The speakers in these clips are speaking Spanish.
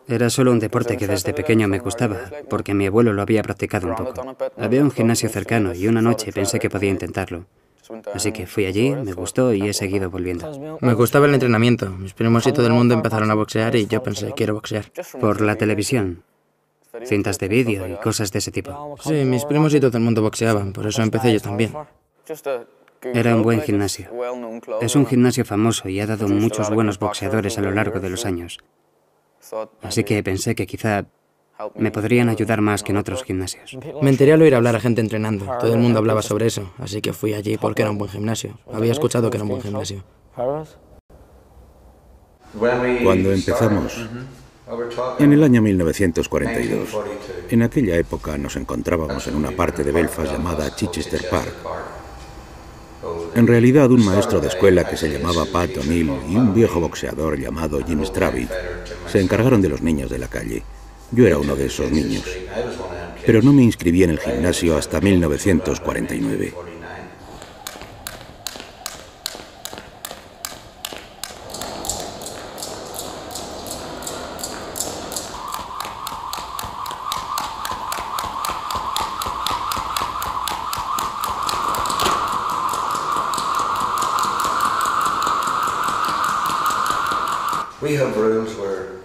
Era solo un deporte que desde pequeño me gustaba, porque mi abuelo lo había practicado un poco. Había un gimnasio cercano y una noche pensé que podía intentarlo. Así que fui allí, me gustó y he seguido volviendo. Me gustaba el entrenamiento. Mis primos y todo el mundo empezaron a boxear y yo pensé, quiero boxear. Por la televisión, cintas de vídeo y cosas de ese tipo. Sí, mis primos y todo el mundo boxeaban, por eso empecé yo también. Era un buen gimnasio. Es un gimnasio famoso y ha dado muchos buenos boxeadores a lo largo de los años. Así que pensé que quizá me podrían ayudar más que en otros gimnasios. Me enteré al oír hablar a gente entrenando. Todo el mundo hablaba sobre eso, así que fui allí porque era un buen gimnasio. Había escuchado que era un buen gimnasio. Cuando empezamos, en el año 1942, en aquella época nos encontrábamos en una parte de Belfast llamada Chichester Park. En realidad, un maestro de escuela que se llamaba Pat O'Neill y un viejo boxeador llamado Jim Stravitt se encargaron de los niños de la calle. Yo era uno de esos niños, pero no me inscribí en el gimnasio hasta 1949.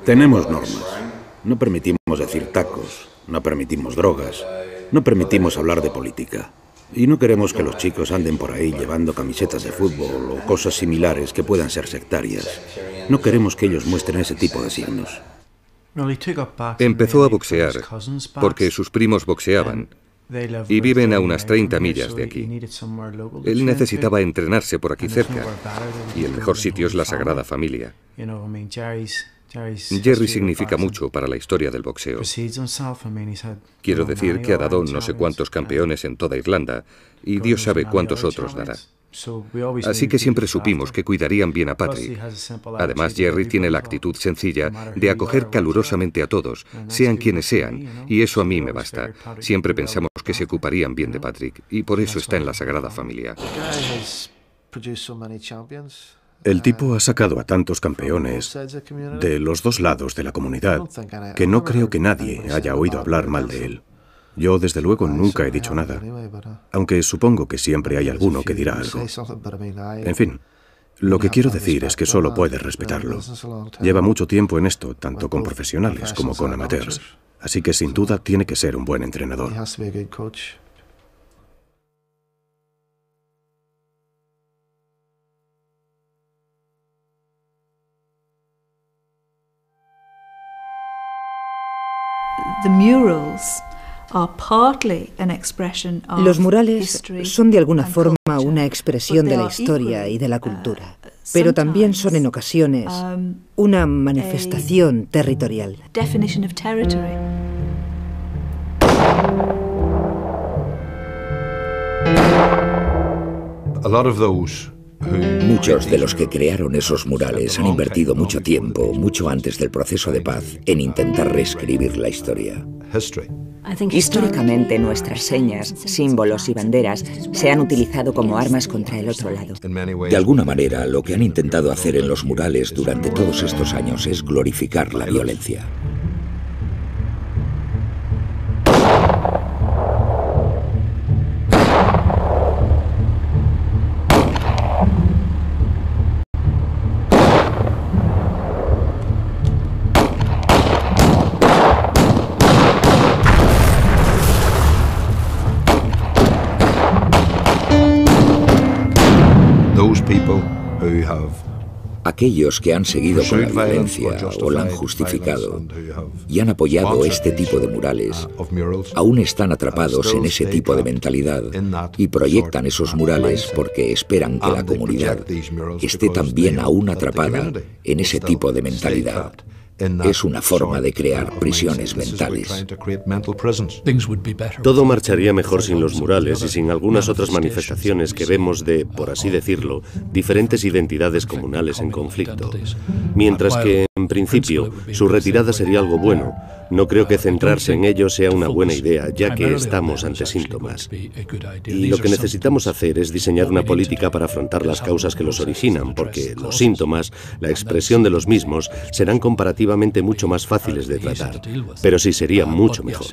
Tenemos normas. No permitimos decir tacos, no permitimos drogas, no permitimos hablar de política. Y no queremos que los chicos anden por ahí llevando camisetas de fútbol o cosas similares que puedan ser sectarias. No queremos que ellos muestren ese tipo de signos. Empezó a boxear porque sus primos boxeaban y viven a unas 30 millas de aquí. Él necesitaba entrenarse por aquí cerca y el mejor sitio es la Sagrada Familia. Jerry significa mucho para la historia del boxeo. Quiero decir que ha dado no sé cuántos campeones en toda Irlanda y Dios sabe cuántos otros dará. Así que siempre supimos que cuidarían bien a Patrick. Además, Jerry tiene la actitud sencilla de acoger calurosamente a todos, sean quienes sean, y eso a mí me basta. Siempre pensamos que se ocuparían bien de Patrick, y por eso está en la Sagrada Familia. El tipo ha sacado a tantos campeones de los dos lados de la comunidad que no creo que nadie haya oído hablar mal de él. Yo, desde luego, nunca he dicho nada, aunque supongo que siempre hay alguno que dirá algo. En fin, lo que quiero decir es que solo puedes respetarlo. Lleva mucho tiempo en esto, tanto con profesionales como con amateurs, así que sin duda tiene que ser un buen entrenador. Los murales son de alguna forma una expresión de la historia y de la cultura, pero también son en ocasiones una manifestación territorial. Muchos de los que crearon esos murales han invertido mucho tiempo, mucho antes del proceso de paz, en intentar reescribir la historia. Históricamente, nuestras señas, símbolos y banderas se han utilizado como armas contra el otro lado. De alguna manera, lo que han intentado hacer en los murales durante todos estos años es glorificar la violencia. Aquellos que han seguido con la violencia o la han justificado y han apoyado este tipo de murales, aún están atrapados en ese tipo de mentalidad y proyectan esos murales porque esperan que la comunidad esté también aún atrapada en ese tipo de mentalidad. Es una forma de crear prisiones mentales. Todo marcharía mejor sin los murales y sin algunas otras manifestaciones que vemos de, por así decirlo, diferentes identidades comunales en conflicto. Mientras que, en principio, su retirada sería algo bueno, no creo que centrarse en ello sea una buena idea, ya que estamos ante síntomas. Y lo que necesitamos hacer es diseñar una política para afrontar las causas que los originan, porque los síntomas, la expresión de los mismos, serán comparativamente mucho más fáciles de tratar. Pero sí sería mucho mejor.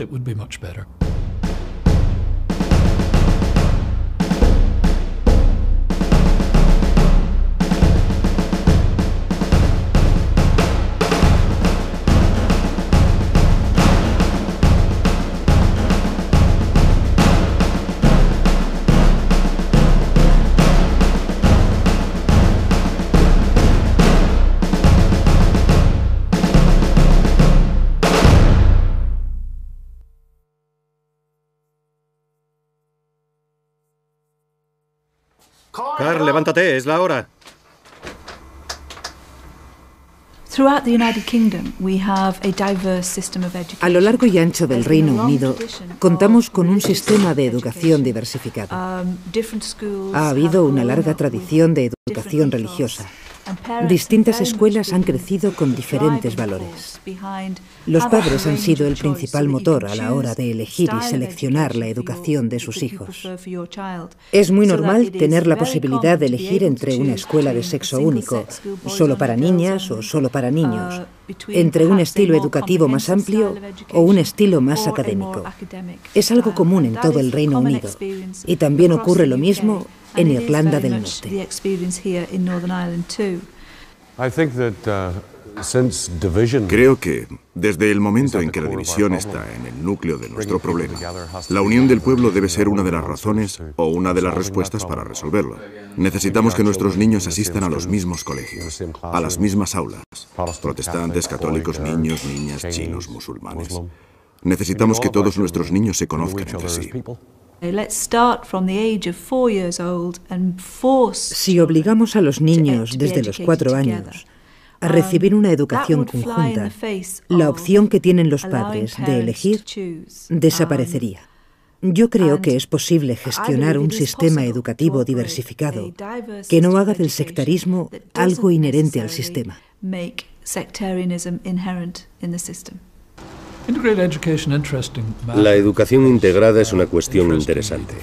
Carl, levántate, es la hora. A lo largo y ancho del Reino Unido, contamos con un sistema de educación diversificado. Ha habido una larga tradición de educación religiosa. Distintas escuelas han crecido con diferentes valores. Los padres han sido el principal motor a la hora de elegir y seleccionar la educación de sus hijos. Es muy normal tener la posibilidad de elegir entre una escuela de sexo único, solo para niñas o solo para niños, entre un estilo educativo más amplio o un estilo más académico. Es algo común en todo el Reino Unido, y también ocurre lo mismo en Irlanda del Norte. Creo que, desde el momento en que la división está en el núcleo de nuestro problema, la unión del pueblo debe ser una de las razones o una de las respuestas para resolverlo. Necesitamos que nuestros niños asistan a los mismos colegios, a las mismas aulas, protestantes, católicos, niños, niñas, chinos, musulmanes. Necesitamos que todos nuestros niños se conozcan entre sí. Si obligamos a los niños desde los 4 años a recibir una educación conjunta, la opción que tienen los padres de elegir desaparecería. Yo creo que es posible gestionar un sistema educativo diversificado que no haga del sectarismo algo inherente al sistema. La educación integrada es una cuestión interesante.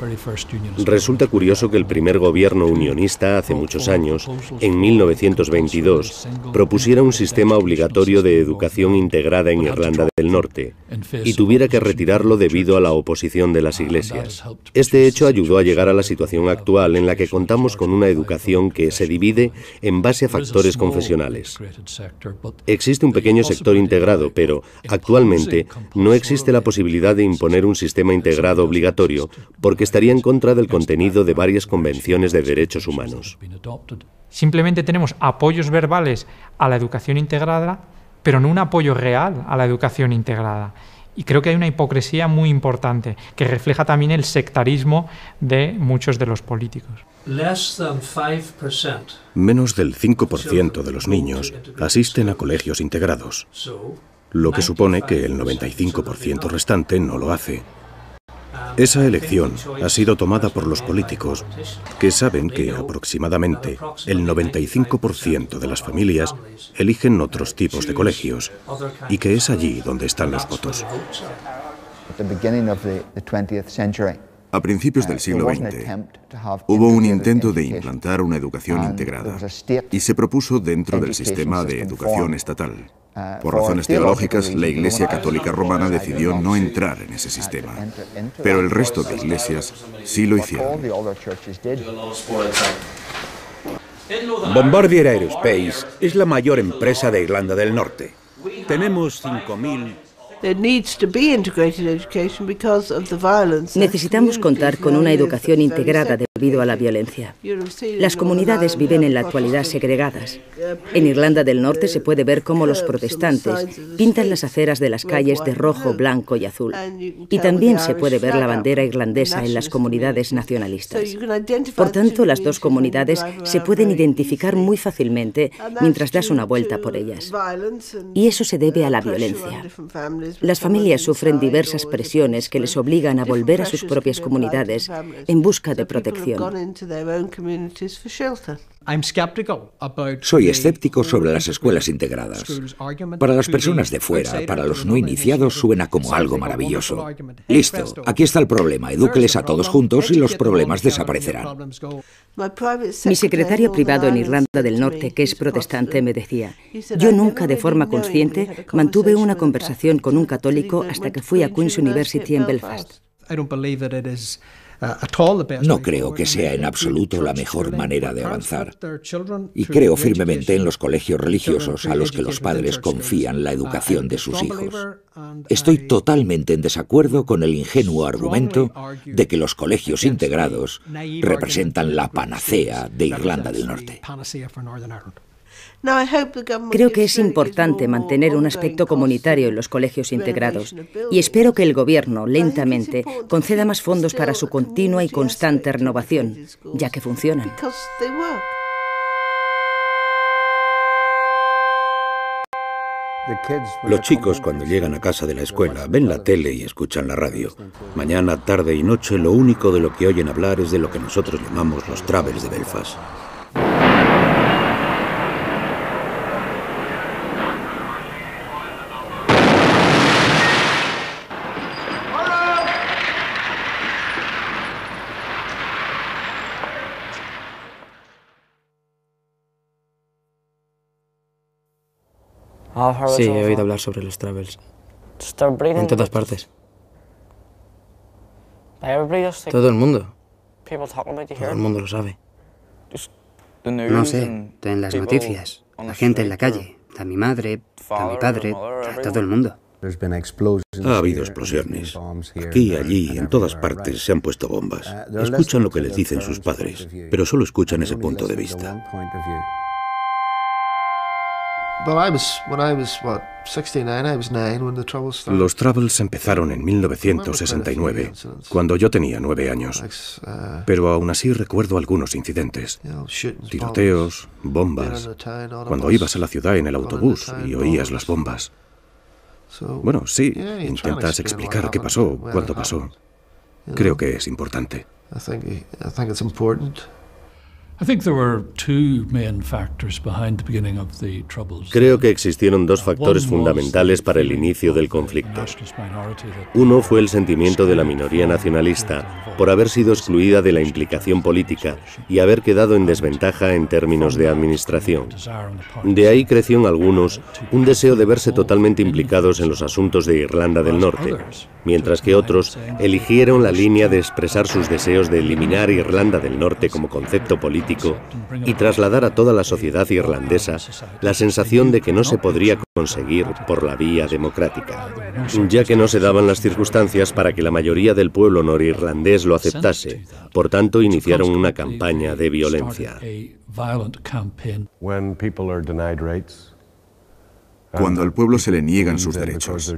Resulta curioso que el primer gobierno unionista, hace muchos años, en 1922, propusiera un sistema obligatorio de educación integrada en Irlanda del Norte y tuviera que retirarlo debido a la oposición de las iglesias. Este hecho ayudó a llegar a la situación actual en la que contamos con una educación que se divide en base a factores confesionales. Existe un pequeño sector integrado, pero actualmente no existe la posibilidad de imponer un sistema integrado obligatorio porque estaría en contra del contenido de varias convenciones de derechos humanos. Simplemente tenemos apoyos verbales a la educación integrada, pero no un apoyo real a la educación integrada. Y creo que hay una hipocresía muy importante que refleja también el sectarismo de muchos de los políticos. Menos del 5% de los niños asisten a colegios integrados, lo que supone que el 95% restante no lo hace. Esa elección ha sido tomada por los políticos, que saben que aproximadamente el 95% de las familias eligen otros tipos de colegios y que es allí donde están los votos. A principios del siglo XX, hubo un intento de implantar una educación integrada y se propuso dentro del sistema de educación estatal. Por razones teológicas, la Iglesia Católica Romana decidió no entrar en ese sistema, pero el resto de iglesias sí lo hicieron. Bombardier Aerospace es la mayor empresa de Irlanda del Norte. Tenemos 5.000... Necesitamos contar con una educación integrada de debido a la violencia. Las comunidades viven en la actualidad segregadas. En Irlanda del Norte se puede ver cómo los protestantes pintan las aceras de las calles de rojo, blanco y azul. Y también se puede ver la bandera irlandesa en las comunidades nacionalistas. Por tanto, las dos comunidades se pueden identificar muy fácilmente mientras das una vuelta por ellas. Y eso se debe a la violencia. Las familias sufren diversas presiones que les obligan a volver a sus propias comunidades en busca de protección. Soy escéptico sobre las escuelas integradas. Para las personas de fuera, para los no iniciados, suena como algo maravilloso. Listo, aquí está el problema, edúqueles a todos juntos y los problemas desaparecerán. Mi secretario privado en Irlanda del Norte, que es protestante, me decía: yo nunca de forma consciente mantuve una conversación con un católico hasta que fui a Queen's University en Belfast. No creo que sea en absoluto la mejor manera de avanzar. Y creo firmemente en los colegios religiosos a los que los padres confían la educación de sus hijos. Estoy totalmente en desacuerdo con el ingenuo argumento de que los colegios integrados representan la panacea de Irlanda del Norte. Creo que es importante mantener un aspecto comunitario en los colegios integrados y espero que el Gobierno, lentamente, conceda más fondos para su continua y constante renovación, ya que funcionan. Los chicos, cuando llegan a casa de la escuela, ven la tele y escuchan la radio. Mañana, tarde y noche, lo único de lo que oyen hablar es de lo que nosotros llamamos los Troubles de Belfast. Sí, he oído hablar sobre los Troubles. En todas partes. Todo el mundo. Todo el mundo lo sabe. No sé, en las noticias, la gente en la calle, a mi madre, a mi padre, a todo el mundo. Ha habido explosiones. Aquí, allí, en todas partes se han puesto bombas. Escuchan lo que les dicen sus padres, pero solo escuchan ese punto de vista. Los Troubles empezaron en 1969, cuando yo tenía 9 años. Pero aún así recuerdo algunos incidentes. Tiroteos, bombas. Cuando ibas a la ciudad en el autobús y oías las bombas. Bueno, sí, intentas explicar qué pasó, cuándo pasó. Creo que es importante. Creo que existieron dos factores fundamentales para el inicio del conflicto. Uno fue el sentimiento de la minoría nacionalista por haber sido excluida de la implicación política y haber quedado en desventaja en términos de administración. De ahí creció en algunos un deseo de verse totalmente implicados en los asuntos de Irlanda del Norte, mientras que otros eligieron la línea de expresar sus deseos de eliminar Irlanda del Norte como concepto político y trasladar a toda la sociedad irlandesa la sensación de que no se podría conseguir por la vía democrática, ya que no se daban las circunstancias para que la mayoría del pueblo norirlandés lo aceptase. Por tanto, iniciaron una campaña de violencia. Cuando al pueblo se le niegan sus derechos,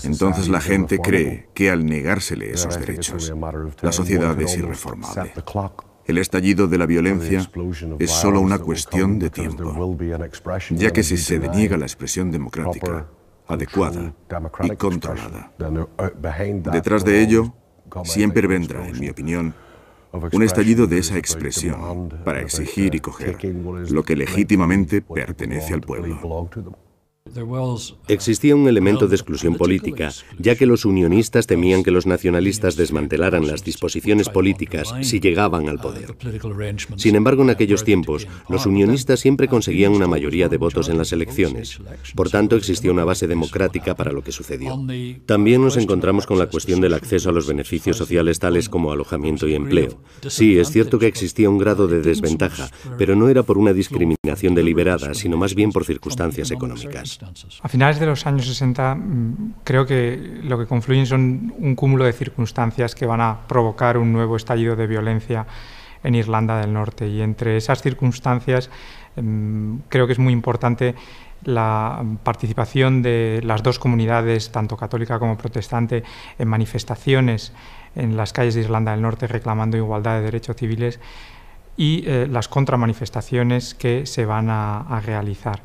entonces la gente cree que al negársele esos derechos, la sociedad es irreformable. El estallido de la violencia es solo una cuestión de tiempo, ya que si se deniega la expresión democrática, adecuada y controlada, detrás de ello siempre vendrá, en mi opinión, un estallido de esa expresión para exigir y coger lo que legítimamente pertenece al pueblo. Existía un elemento de exclusión política, ya que los unionistas temían que los nacionalistas desmantelaran las disposiciones políticas si llegaban al poder. Sin embargo, en aquellos tiempos, los unionistas siempre conseguían una mayoría de votos en las elecciones. Por tanto, existía una base democrática para lo que sucedió. También nos encontramos con la cuestión del acceso a los beneficios sociales tales como alojamiento y empleo. Sí, es cierto que existía un grado de desventaja, pero no era por una discriminación deliberada, sino más bien por circunstancias económicas. A finales de los años 60 creo que lo que confluyen son un cúmulo de circunstancias que van a provocar un nuevo estallido de violencia en Irlanda del Norte, y entre esas circunstancias creo que es muy importante la participación de las dos comunidades, tanto católica como protestante, en manifestaciones en las calles de Irlanda del Norte reclamando igualdad de derechos civiles, y las contramanifestaciones que se van a realizar.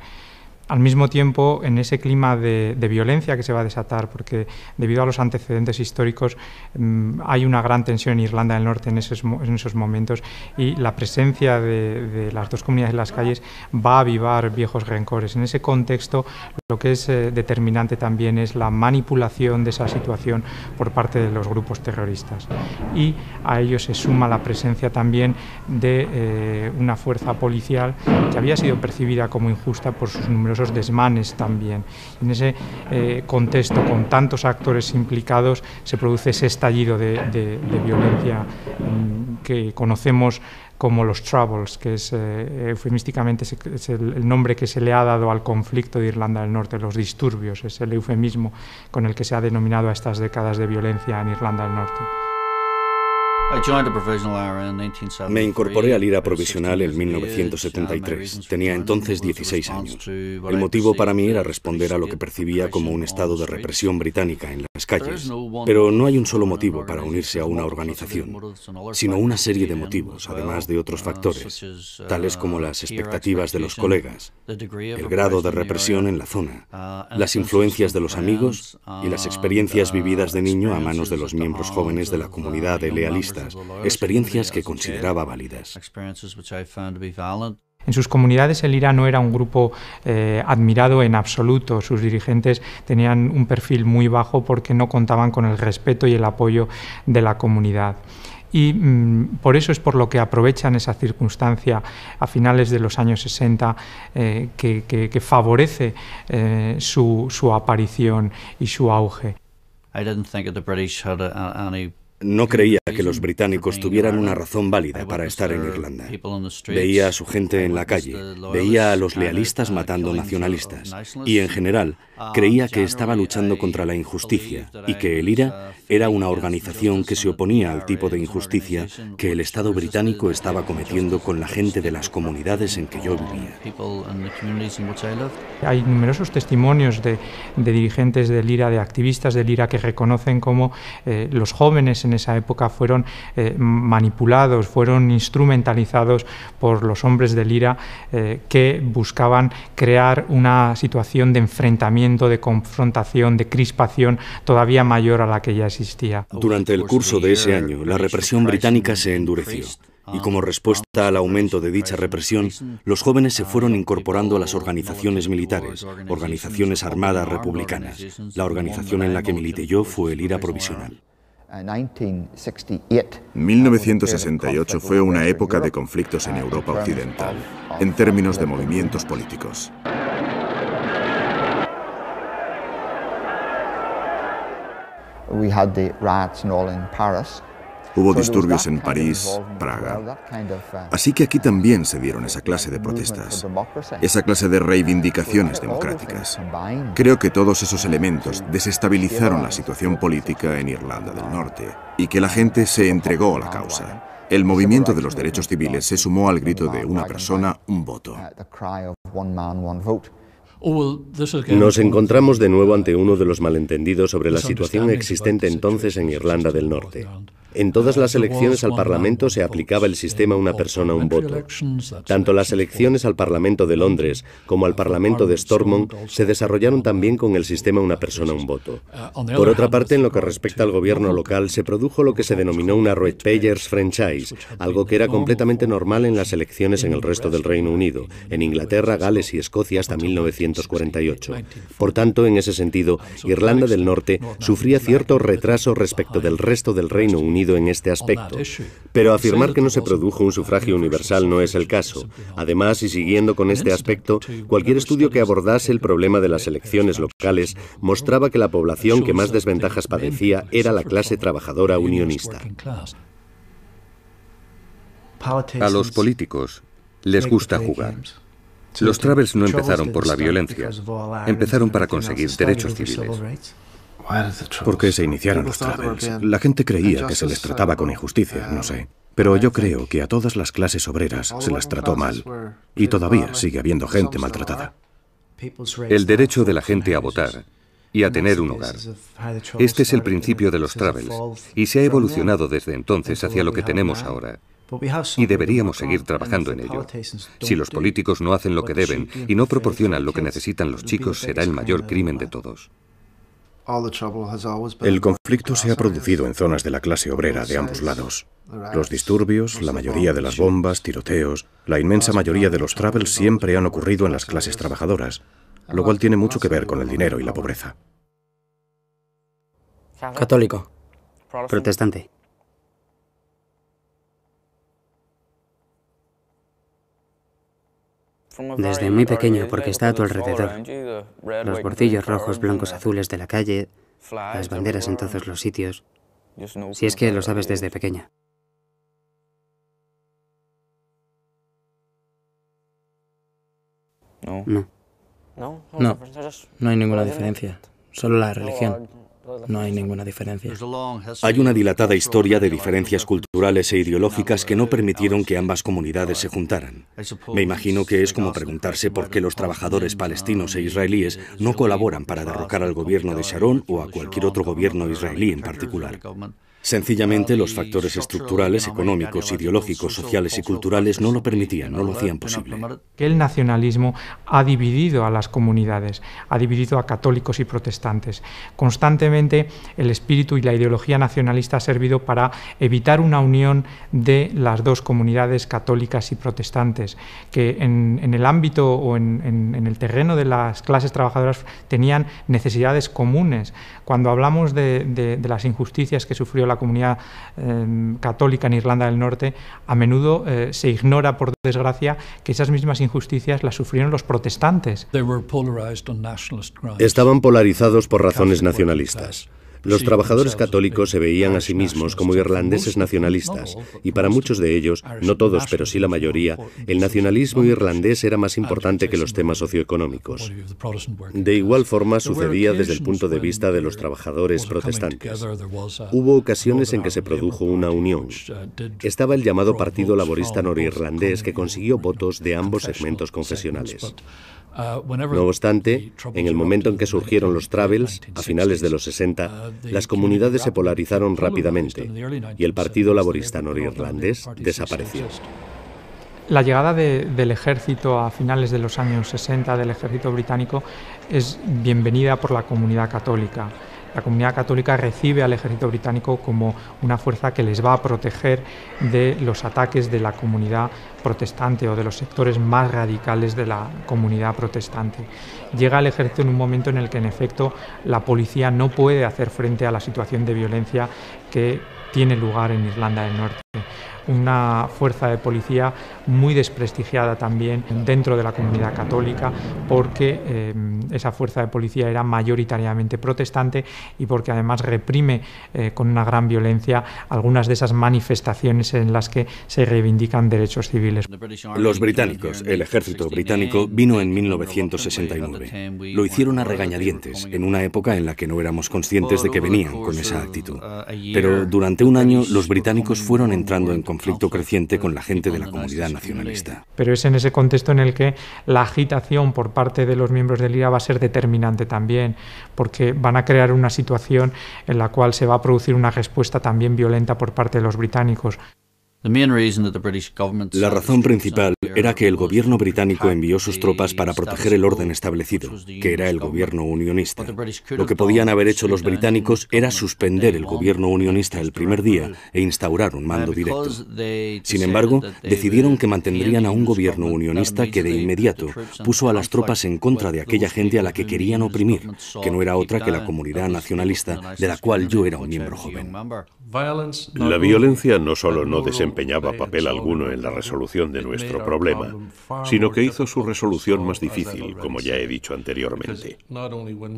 Al mismo tiempo, en ese clima de violencia que se va a desatar, porque debido a los antecedentes históricos hay una gran tensión en Irlanda del Norte en esos momentos, y la presencia de las dos comunidades en las calles va a avivar viejos rencores. En ese contexto, lo que es determinante también es la manipulación de esa situación por parte de los grupos terroristas, y a ello se suma la presencia también de una fuerza policial que había sido percibida como injusta por sus numerosos desmanes también. En ese contexto, con tantos actores implicados, se produce ese estallido de violencia que conocemos como los Troubles, que es eufemísticamente es el nombre que se le ha dado al conflicto de Irlanda del Norte, los disturbios, es el eufemismo con el que se ha denominado a estas décadas de violencia en Irlanda del Norte. Me incorporé al IRA provisional en 1973. Tenía entonces 16 años. El motivo para mí era responder a lo que percibía como un estado de represión británica en las calles. Pero no hay un solo motivo para unirse a una organización, sino una serie de motivos, además de otros factores, tales como las expectativas de los colegas, el grado de represión en la zona, las influencias de los amigos y las experiencias vividas de niño a manos de los miembros jóvenes de la comunidad de lealistas, experiencias que consideraba válidas. En sus comunidades el IRA no era un grupo admirado en absoluto. Sus dirigentes tenían un perfil muy bajo porque no contaban con el respeto y el apoyo de la comunidad. Y por eso es por lo que aprovechan esa circunstancia a finales de los años 60 que favorece su aparición y su auge. No creía que los británicos tuvieran una razón válida para estar en Irlanda. Veía a su gente en la calle, veía a los lealistas matando nacionalistas, y en general creía que estaba luchando contra la injusticia y que el IRA era una organización que se oponía al tipo de injusticia que el Estado británico estaba cometiendo con la gente de las comunidades en que yo vivía. Hay numerosos testimonios de dirigentes del IRA, de activistas del IRA, que reconocen cómo los jóvenes en esa época fueron manipulados, fueron instrumentalizados por los hombres del IRA que buscaban crear una situación de enfrentamiento, de confrontación, de crispación todavía mayor a la que ya existía. Durante el curso de ese año, la represión británica se endureció. Y como respuesta al aumento de dicha represión, los jóvenes se fueron incorporando a las organizaciones militares, organizaciones armadas republicanas. La organización en la que milité yo fue el IRA provisional. 1968 fue una época de conflictos en Europa occidental, en términos de movimientos políticos. Hubo disturbios en París, Praga. Así que aquí también se dieron esa clase de protestas, esa clase de reivindicaciones democráticas. Creo que todos esos elementos desestabilizaron la situación política en Irlanda del Norte y que la gente se entregó a la causa. El movimiento de los derechos civiles se sumó al grito de una persona, un voto. Nos encontramos de nuevo ante uno de los malentendidos sobre la situación existente entonces en Irlanda del Norte. En todas las elecciones al Parlamento se aplicaba el sistema una persona, un voto. Tanto las elecciones al Parlamento de Londres como al Parlamento de Stormont se desarrollaron también con el sistema una persona, un voto. Por otra parte, en lo que respecta al gobierno local, se produjo lo que se denominó una ratepayers franchise, algo que era completamente normal en las elecciones en el resto del Reino Unido, en Inglaterra, Gales y Escocia hasta 1948. Por tanto, en ese sentido, Irlanda del Norte sufría cierto retraso respecto del resto del Reino Unido en este aspecto. Pero afirmar que no se produjo un sufragio universal no es el caso. Además, y siguiendo con este aspecto, cualquier estudio que abordase el problema de las elecciones locales mostraba que la población que más desventajas padecía era la clase trabajadora unionista. A los políticos les gusta jugar. Los Travels no empezaron por la violencia, empezaron para conseguir derechos civiles. ¿Por qué se iniciaron los Travels? La gente creía que se les trataba con injusticia, no sé. Pero yo creo que a todas las clases obreras se las trató mal. Y todavía sigue habiendo gente maltratada. El derecho de la gente a votar y a tener un hogar. Este es el principio de los Travels y se ha evolucionado desde entonces hacia lo que tenemos ahora. Y deberíamos seguir trabajando en ello. Si los políticos no hacen lo que deben y no proporcionan lo que necesitan los chicos, será el mayor crimen de todos. El conflicto se ha producido en zonas de la clase obrera de ambos lados. Los disturbios, la mayoría de las bombas, tiroteos, la inmensa mayoría de los Travels siempre han ocurrido en las clases trabajadoras, lo cual tiene mucho que ver con el dinero y la pobreza. Católico. Protestante. Desde muy pequeño, porque está a tu alrededor. Los bordillos rojos, blancos, azules de la calle, las banderas en todos los sitios. Si es que lo sabes desde pequeña. No. No hay ninguna diferencia. Solo la religión. No hay ninguna diferencia. Hay una dilatada historia de diferencias culturales e ideológicas que no permitieron que ambas comunidades se juntaran. Me imagino que es como preguntarse por qué los trabajadores palestinos e israelíes no colaboran para derrocar al gobierno de Sharon o a cualquier otro gobierno israelí en particular. Sencillamente, los factores estructurales, económicos, ideológicos, sociales y culturales no lo permitían, no lo hacían posible. Que el nacionalismo ha dividido a las comunidades, ha dividido a católicos y protestantes. Constantemente el espíritu y la ideología nacionalista ha servido para evitar una unión de las dos comunidades católicas y protestantes, que en el ámbito o en el terreno de las clases trabajadoras tenían necesidades comunes. Cuando hablamos de las injusticias que sufrió la comunidad católica en Irlanda del Norte, a menudo se ignora, por desgracia, que esas mismas injusticias las sufrieron los protestantes. Estaban polarizados por razones nacionalistas. Los trabajadores católicos se veían a sí mismos como irlandeses nacionalistas, y para muchos de ellos, no todos, pero sí la mayoría, el nacionalismo irlandés era más importante que los temas socioeconómicos. De igual forma sucedía desde el punto de vista de los trabajadores protestantes. Hubo ocasiones en que se produjo una unión. Estaba el llamado Partido Laborista Norirlandés, que consiguió votos de ambos segmentos confesionales. No obstante, en el momento en que surgieron los Travels, a finales de los 60, las comunidades se polarizaron rápidamente y el Partido Laborista Norirlandés desapareció. La llegada del ejército a finales de los años 60, del ejército británico, es bienvenida por la comunidad católica. La comunidad católica recibe al ejército británico como una fuerza que les va a proteger de los ataques de la comunidad protestante o de los sectores más radicales de la comunidad protestante. Llega el ejército en un momento en el que, en efecto, la policía no puede hacer frente a la situación de violencia que tiene lugar en Irlanda del Norte. Una fuerza de policía muy desprestigiada también dentro de la comunidad católica, porque esa fuerza de policía era mayoritariamente protestante y porque además reprime con una gran violencia algunas de esas manifestaciones en las que se reivindican derechos civiles. Los británicos, el ejército británico, vino en 1969. Lo hicieron a regañadientes, en una época en la que no éramos conscientes de que venían con esa actitud. Pero durante un año los británicos fueron entrando en conflicto creciente con la gente de la comunidad nacionalista. Pero es en ese contexto en el que la agitación por parte de los miembros del IRA va a ser determinante también, porque van a crear una situación en la cual se va a producir una respuesta también violenta por parte de los británicos. La razón principal era que el gobierno británico envió sus tropas para proteger el orden establecido, que era el gobierno unionista. Lo que podían haber hecho los británicos era suspender el gobierno unionista el primer día e instaurar un mando directo. Sin embargo, decidieron que mantendrían a un gobierno unionista que de inmediato puso a las tropas en contra de aquella gente a la que querían oprimir, que no era otra que la comunidad nacionalista de la cual yo era un miembro joven. La violencia no solo no desempeñó desempeñaba papel alguno en la resolución de nuestro problema, sino que hizo su resolución más difícil, como ya he dicho anteriormente.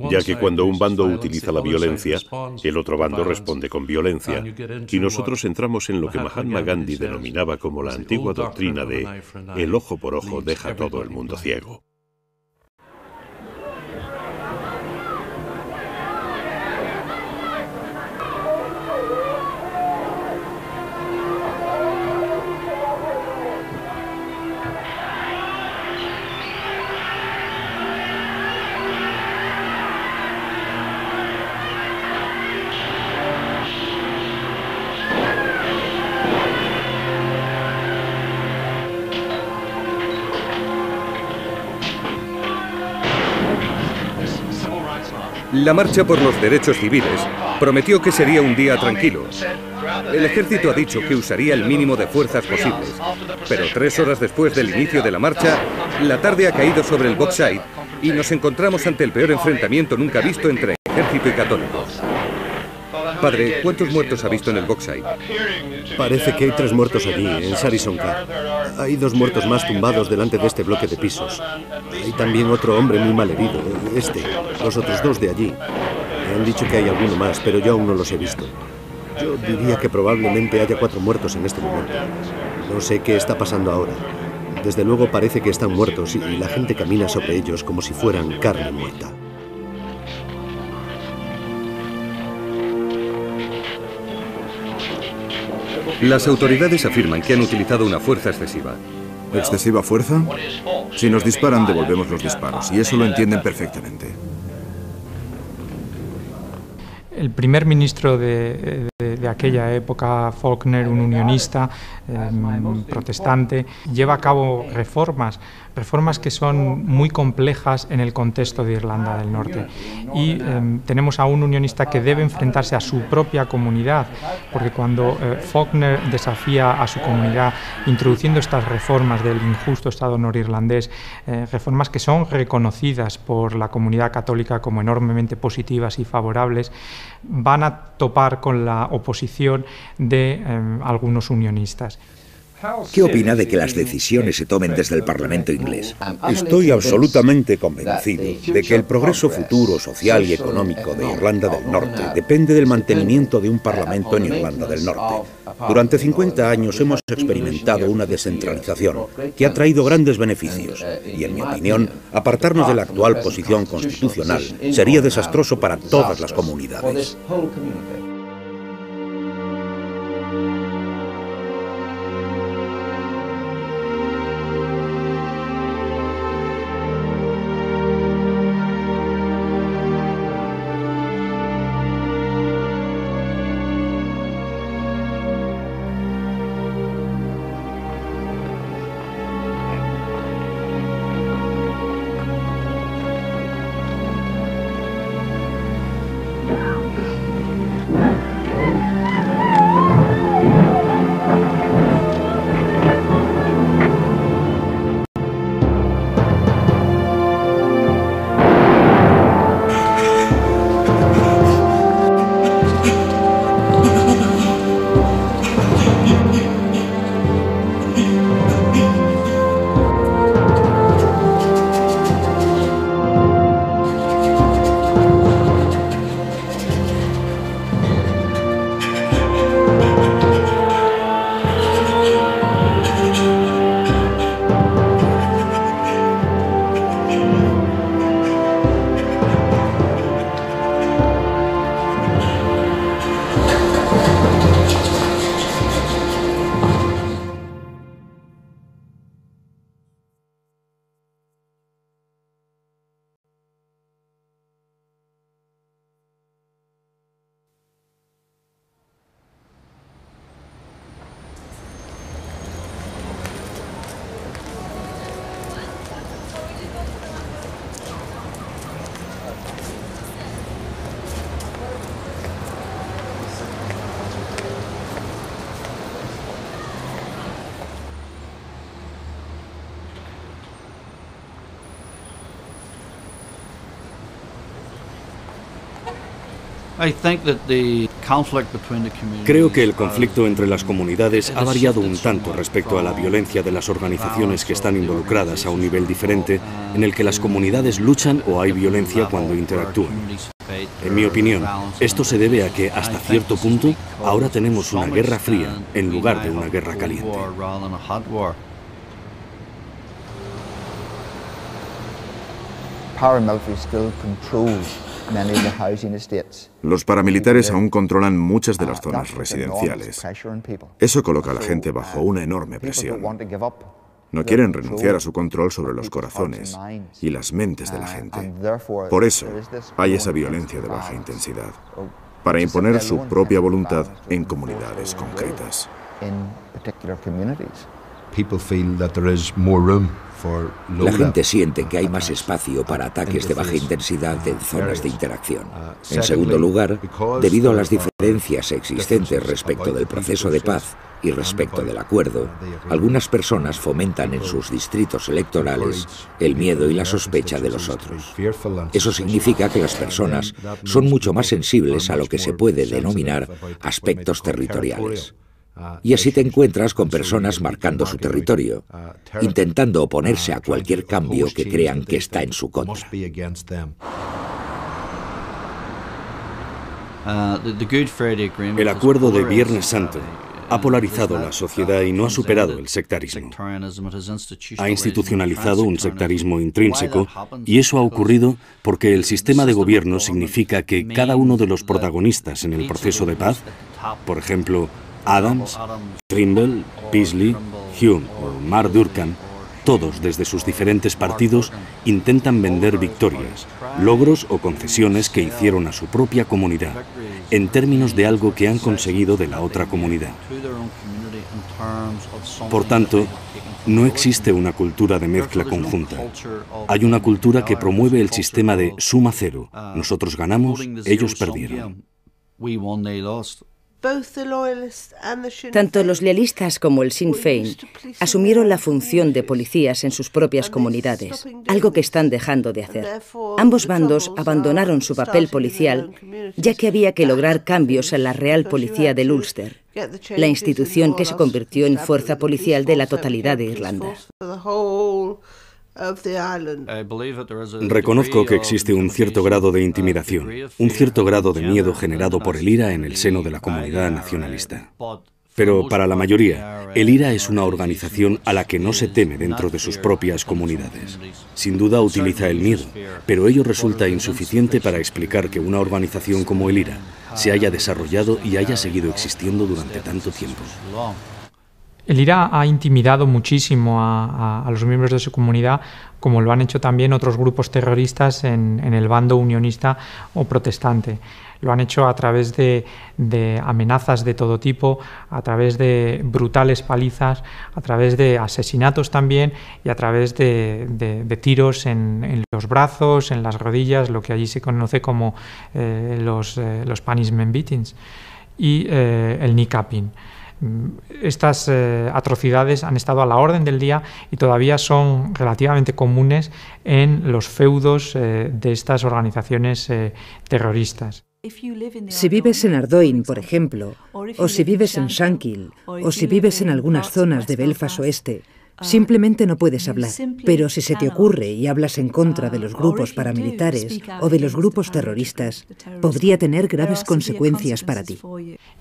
Ya que cuando un bando utiliza la violencia, el otro bando responde con violencia, y nosotros entramos en lo que Mahatma Gandhi denominaba como la antigua doctrina de el ojo por ojo deja a todo el mundo ciego. La marcha por los derechos civiles prometió que sería un día tranquilo. El ejército ha dicho que usaría el mínimo de fuerzas posibles, pero 3 horas después del inicio de la marcha, la tarde ha caído sobre el Box Side y nos encontramos ante el peor enfrentamiento nunca visto entre ejército y católicos. Padre, ¿cuántos muertos ha visto en el Box Side? Parece que hay 3 muertos allí, en Sarisonka. Hay 2 muertos más tumbados delante de este bloque de pisos. Hay también otro hombre muy mal herido, los otros 2 de allí. Me han dicho que hay alguno más, pero yo aún no los he visto. Yo diría que probablemente haya 4 muertos en este momento. No sé qué está pasando ahora. Desde luego parece que están muertos y la gente camina sobre ellos como si fueran carne muerta. Las autoridades afirman que han utilizado una fuerza excesiva. ¿Excesiva fuerza? Si nos disparan, devolvemos los disparos, y eso lo entienden perfectamente. El primer ministro de aquella época, Faulkner, un unionista protestante, lleva a cabo reformas que son muy complejas en el contexto de Irlanda del Norte. Y tenemos a un unionista que debe enfrentarse a su propia comunidad, porque cuando Faulkner desafía a su comunidad introduciendo estas reformas del injusto Estado norirlandés, reformas que son reconocidas por la comunidad católica como enormemente positivas y favorables, van a topar con la oposición de algunos unionistas. ¿Qué opina de que las decisiones se tomen desde el Parlamento inglés? Estoy absolutamente convencido de que el progreso futuro social y económico de Irlanda del Norte depende del mantenimiento de un Parlamento en Irlanda del Norte. Durante 50 años hemos experimentado una descentralización que ha traído grandes beneficios y, en mi opinión, apartarnos de la actual posición constitucional sería desastroso para todas las comunidades. Creo que el conflicto entre las comunidades ha variado un tanto respecto a la violencia de las organizaciones que están involucradas a un nivel diferente, en el que las comunidades luchan o hay violencia cuando interactúan. En mi opinión, esto se debe a que, hasta cierto punto, ahora tenemos una guerra fría en lugar de una guerra caliente. Los paramilitares aún controlan muchas de las zonas residenciales. Eso coloca a la gente bajo una enorme presión. No quieren renunciar a su control sobre los corazones y las mentes de la gente. Por eso hay esa violencia de baja intensidad, para imponer su propia voluntad en comunidades concretas. La gente siente que hay más espacio para ataques de baja intensidad en zonas de interacción. En segundo lugar, debido a las diferencias existentes respecto del proceso de paz y respecto del acuerdo, algunas personas fomentan en sus distritos electorales el miedo y la sospecha de los otros. Eso significa que las personas son mucho más sensibles a lo que se puede denominar aspectos territoriales. Y así te encuentras con personas marcando su territorio, intentando oponerse a cualquier cambio que crean que está en su contra. El acuerdo de Viernes Santo ha polarizado la sociedad y no ha superado el sectarismo. Ha institucionalizado un sectarismo intrínseco, y eso ha ocurrido porque el sistema de gobierno significa que cada uno de los protagonistas en el proceso de paz, por ejemplo, Adams, Trimble, Beasley, Hume o Mark Durkan, todos desde sus diferentes partidos intentan vender victorias, logros o concesiones que hicieron a su propia comunidad, en términos de algo que han conseguido de la otra comunidad. Por tanto, no existe una cultura de mezcla conjunta. Hay una cultura que promueve el sistema de suma cero. Nosotros ganamos, ellos perdieron. Tanto los lealistas como el Sinn Féin asumieron la función de policías en sus propias comunidades, algo que están dejando de hacer. Ambos bandos abandonaron su papel policial, ya que había que lograr cambios en la Real Policía del Ulster, la institución que se convirtió en fuerza policial de la totalidad de Irlanda. Reconozco que existe un cierto grado de intimidación, un cierto grado de miedo generado por el IRA en el seno de la comunidad nacionalista. Pero para la mayoría, el IRA es una organización a la que no se teme dentro de sus propias comunidades. Sin duda utiliza el miedo, pero ello resulta insuficiente para explicar que una organización como el IRA se haya desarrollado y haya seguido existiendo durante tanto tiempo. El IRA ha intimidado muchísimo a los miembros de su comunidad, como lo han hecho también otros grupos terroristas en el bando unionista o protestante. Lo han hecho a través de amenazas de todo tipo, a través de brutales palizas, a través de asesinatos también y a través de tiros en los brazos, en las rodillas, lo que allí se conoce como los punishment beatings, y el kneecapping. Estas atrocidades han estado a la orden del día y todavía son relativamente comunes en los feudos de estas organizaciones terroristas. Si vives en Ardoyne, por ejemplo, o si vives en Shankill, o si vives en algunas zonas de Belfast Oeste, simplemente no puedes hablar. Pero si se te ocurre y hablas en contra de los grupos paramilitares o de los grupos terroristas, podría tener graves consecuencias para ti.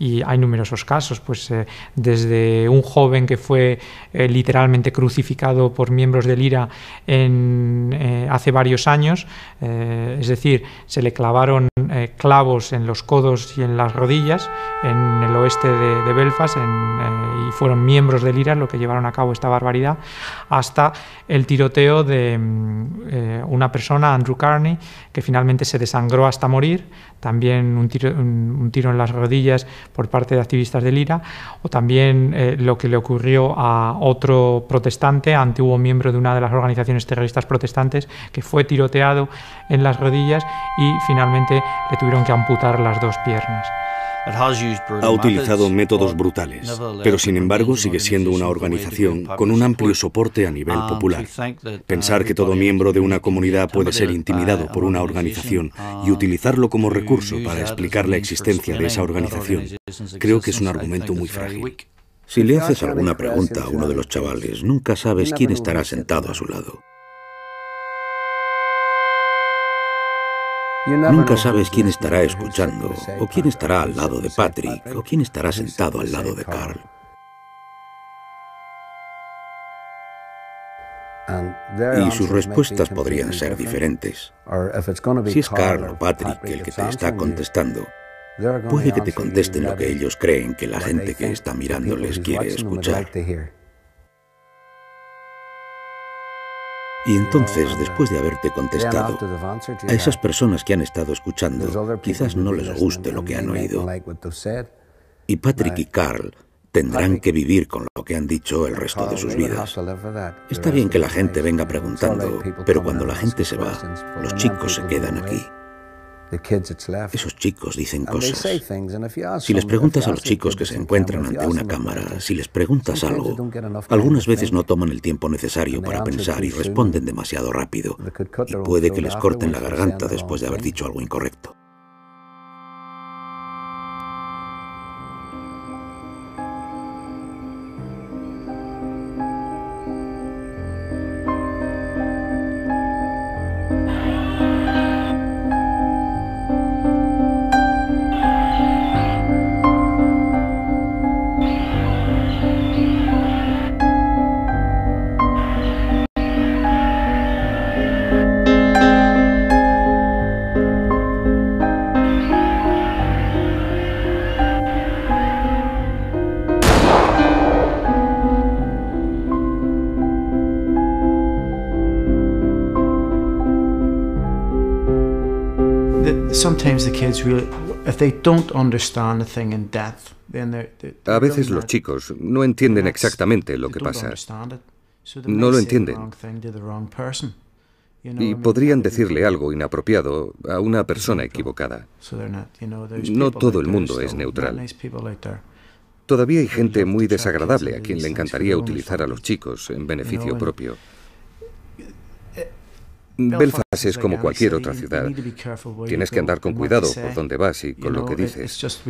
Y hay numerosos casos, pues desde un joven que fue literalmente crucificado por miembros del IRA hace varios años, es decir, se le clavaron clavos en los codos y en las rodillas en el oeste de Belfast y fueron miembros del IRA los que llevaron a cabo esta barbaridad, hasta el tiroteo de una persona, Andrew Carney, que finalmente se desangró hasta morir, también un tiro en las rodillas por parte de activistas del IRA, o también lo que le ocurrió a otro protestante, antiguo miembro de una de las organizaciones terroristas protestantes, que fue tiroteado en las rodillas y finalmente le tuvieron que amputar las dos piernas. Ha utilizado métodos brutales, pero sin embargo sigue siendo una organización con un amplio soporte a nivel popular. Pensar que todo miembro de una comunidad puede ser intimidado por una organización y utilizarlo como recurso para explicar la existencia de esa organización, creo que es un argumento muy frágil. Si le haces alguna pregunta a uno de los chavales, nunca sabes quién estará sentado a su lado. Nunca sabes quién estará escuchando, o quién estará al lado de Patrick, o quién estará sentado al lado de Carl. Y sus respuestas podrían ser diferentes. Si es Carl o Patrick el que te está contestando, puede que te contesten lo que ellos creen que la gente que está mirándoles quiere escuchar. Y entonces, después de haberte contestado, a esas personas que han estado escuchando, quizás no les guste lo que han oído. Y Patrick y Carl tendrán que vivir con lo que han dicho el resto de sus vidas. Está bien que la gente venga preguntando, pero cuando la gente se va, los chicos se quedan aquí. Esos chicos dicen cosas. Si les preguntas a los chicos que se encuentran ante una cámara, si les preguntas algo, algunas veces no toman el tiempo necesario para pensar y responden demasiado rápido. Y puede que les corten la garganta después de haber dicho algo incorrecto. A veces los chicos no entienden exactamente lo que pasa. No lo entienden. Y podrían decirle algo inapropiado a una persona equivocada. No todo el mundo es neutral. Todavía hay gente muy desagradable a quien le encantaría utilizar a los chicos en beneficio propio. Belfast es como cualquier otra ciudad. Tienes que andar con cuidado por dónde vas y con lo que dices.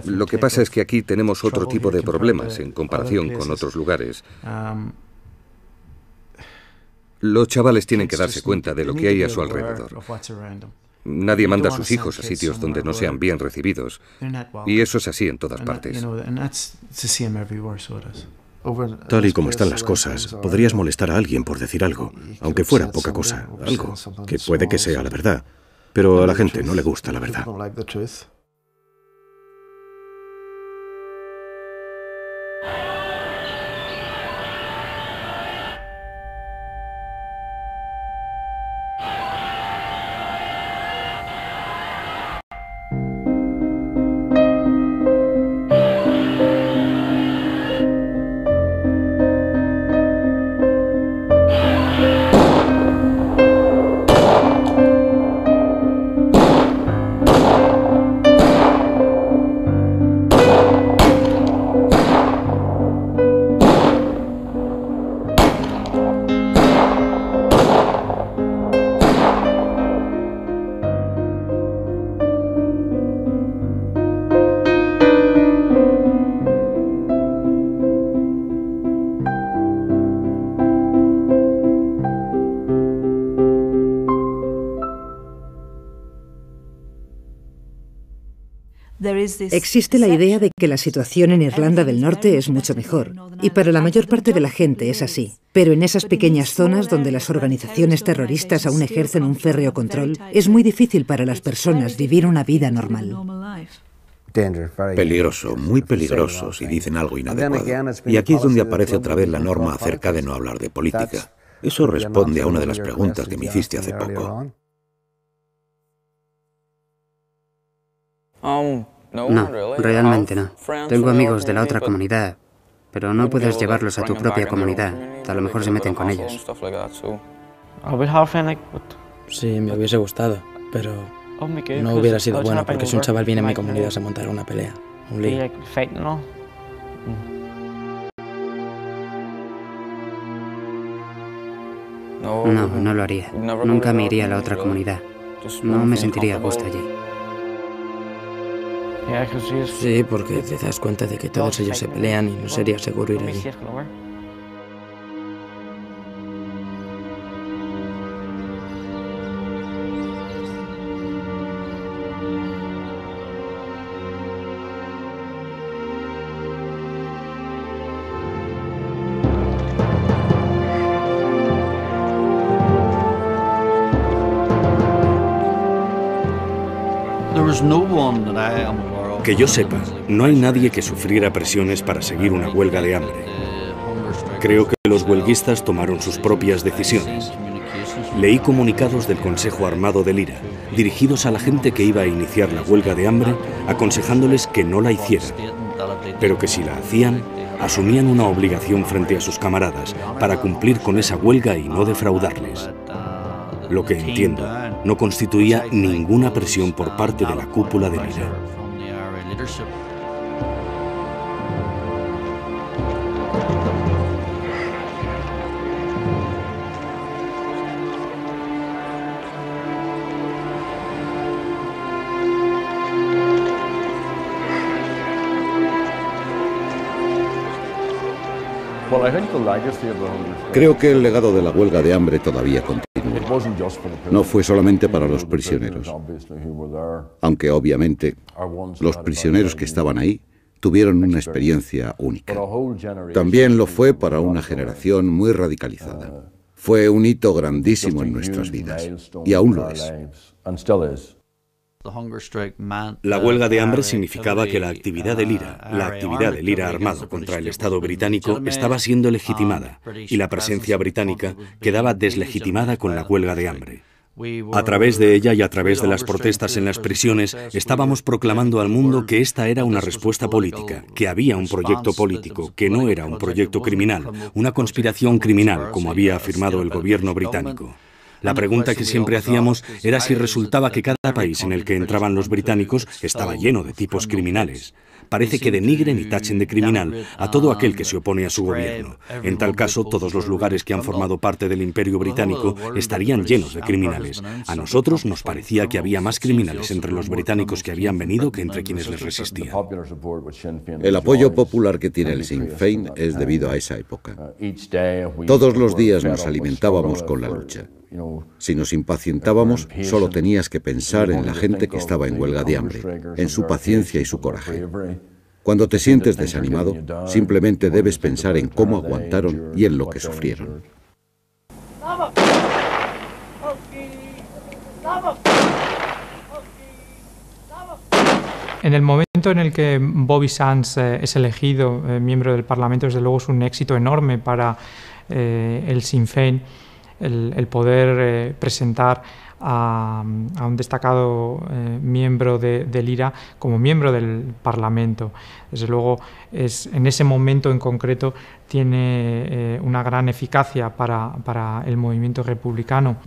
Lo que pasa es que aquí tenemos otro tipo de problemas en comparación con otros lugares. Los chavales tienen que darse cuenta de lo que hay a su alrededor. Nadie manda a sus hijos a sitios donde no sean bien recibidos. Y eso es así en todas partes. Tal y como están las cosas, podrías molestar a alguien por decir algo, aunque fuera poca cosa, algo que puede que sea la verdad, pero a la gente no le gusta la verdad. Existe la idea de que la situación en Irlanda del Norte es mucho mejor, y para la mayor parte de la gente es así. Pero en esas pequeñas zonas donde las organizaciones terroristas aún ejercen un férreo control, es muy difícil para las personas vivir una vida normal. Peligroso, muy peligroso si dicen algo inadecuado. Y aquí es donde aparece otra vez la norma acerca de no hablar de política. Eso responde a una de las preguntas que me hiciste hace poco. No, realmente no. Tengo amigos de la otra comunidad, pero no puedes llevarlos a tu propia comunidad. A lo mejor se meten con ellos. Sí, me hubiese gustado, pero No hubiera sido bueno porque si un chaval viene a mi comunidad se montará una pelea, un lío. No lo haría. Nunca me iría a la otra comunidad. No me sentiría a gusto allí. Sí, porque te das cuenta de que todos ellos se pelean y no sería seguro ir allí. Que yo sepa, no hay nadie que sufriera presiones para seguir una huelga de hambre. Creo que los huelguistas tomaron sus propias decisiones. Leí comunicados del Consejo Armado de Lira, dirigidos a la gente que iba a iniciar la huelga de hambre, aconsejándoles que no la hicieran, pero que si la hacían, asumían una obligación frente a sus camaradas para cumplir con esa huelga y no defraudarles. Lo que entiendo, no constituía ninguna presión por parte de la cúpula de Lira. Creo que el legado de la huelga de hambre todavía continúa. No fue solamente para los prisioneros, aunque obviamente los prisioneros que estaban ahí tuvieron una experiencia única. También lo fue para una generación muy radicalizada. Fue un hito grandísimo en nuestras vidas, y aún lo es. La huelga de hambre significaba que la actividad del IRA armado contra el Estado británico, estaba siendo legitimada, y la presencia británica quedaba deslegitimada con la huelga de hambre. A través de ella y a través de las protestas en las prisiones, estábamos proclamando al mundo que esta era una respuesta política, que había un proyecto político, que no era un proyecto criminal, una conspiración criminal, como había afirmado el gobierno británico. La pregunta que siempre hacíamos era si resultaba que cada país en el que entraban los británicos estaba lleno de tipos criminales. Parece que denigren y tachen de criminal a todo aquel que se opone a su gobierno. En tal caso, todos los lugares que han formado parte del Imperio Británico estarían llenos de criminales. A nosotros nos parecía que había más criminales entre los británicos que habían venido que entre quienes les resistían. El apoyo popular que tiene el Sinn Féin es debido a esa época. Todos los días nos alimentábamos con la lucha. Si nos impacientábamos, solo tenías que pensar en la gente que estaba en huelga de hambre, en su paciencia y su coraje. Cuando te sientes desanimado, simplemente debes pensar en cómo aguantaron y en lo que sufrieron. En el momento en el que Bobby Sands es elegido miembro del Parlamento, desde luego es un éxito enorme para el Sinn Féin. El poder presentar a un destacado miembro del IRA como miembro del Parlamento. Desde luego, en ese momento en concreto tiene una gran eficacia para el movimiento republicano.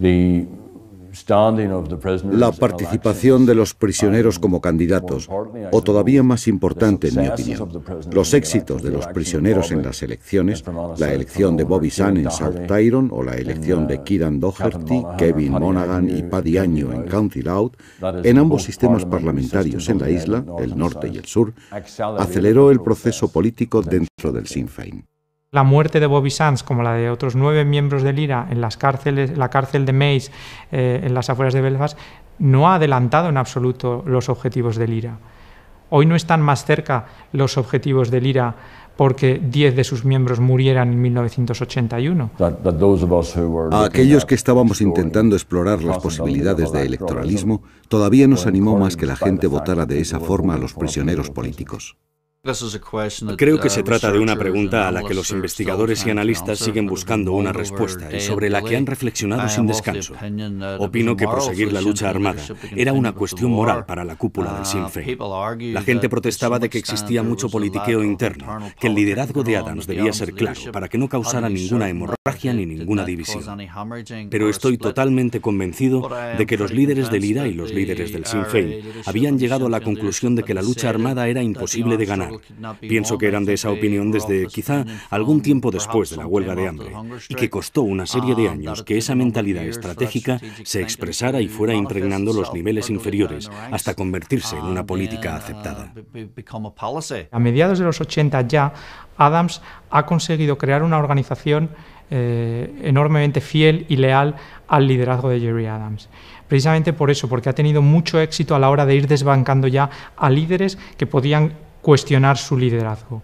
La participación de los prisioneros como candidatos, o todavía más importante en mi opinión, los éxitos de los prisioneros en las elecciones, la elección de Bobby Sands en South Tyrone o la elección de Kieran Doherty, Kevin Monaghan y Paddy Agnew en County Louth, en ambos sistemas parlamentarios en la isla, el norte y el sur, aceleró el proceso político dentro del Sinn Féin. La muerte de Bobby Sands, como la de otros 9 miembros del IRA en las cárceles, la cárcel de Mace, en las afueras de Belfast, no ha adelantado en absoluto los objetivos del IRA. Hoy no están más cerca los objetivos del IRA porque 10 de sus miembros murieran en 1981. A aquellos que estábamos intentando explorar las posibilidades de electoralismo, todavía nos animó más que la gente votara de esa forma a los prisioneros políticos. Creo que se trata de una pregunta a la que los investigadores y analistas siguen buscando una respuesta y sobre la que han reflexionado sin descanso. Opino que proseguir la lucha armada era una cuestión moral para la cúpula del Sinn Féin. La gente protestaba de que existía mucho politiqueo interno, que el liderazgo de Adams debía ser claro para que no causara ninguna hemorragia hemorragia ni ninguna división. Pero estoy totalmente convencido de que los líderes del IRA y los líderes del Sinn Féin habían llegado a la conclusión de que la lucha armada era imposible de ganar. Pienso que eran de esa opinión desde quizá algún tiempo después de la huelga de hambre, y que costó una serie de años que esa mentalidad estratégica se expresara y fuera impregnando los niveles inferiores hasta convertirse en una política aceptada. A mediados de los 80 ya, Adams ha conseguido crear una organización enormemente fiel y leal al liderazgo de Gerry Adams. Precisamente por eso, porque ha tenido mucho éxito a la hora de ir desbancando ya a líderes que podían cuestionar su liderazgo.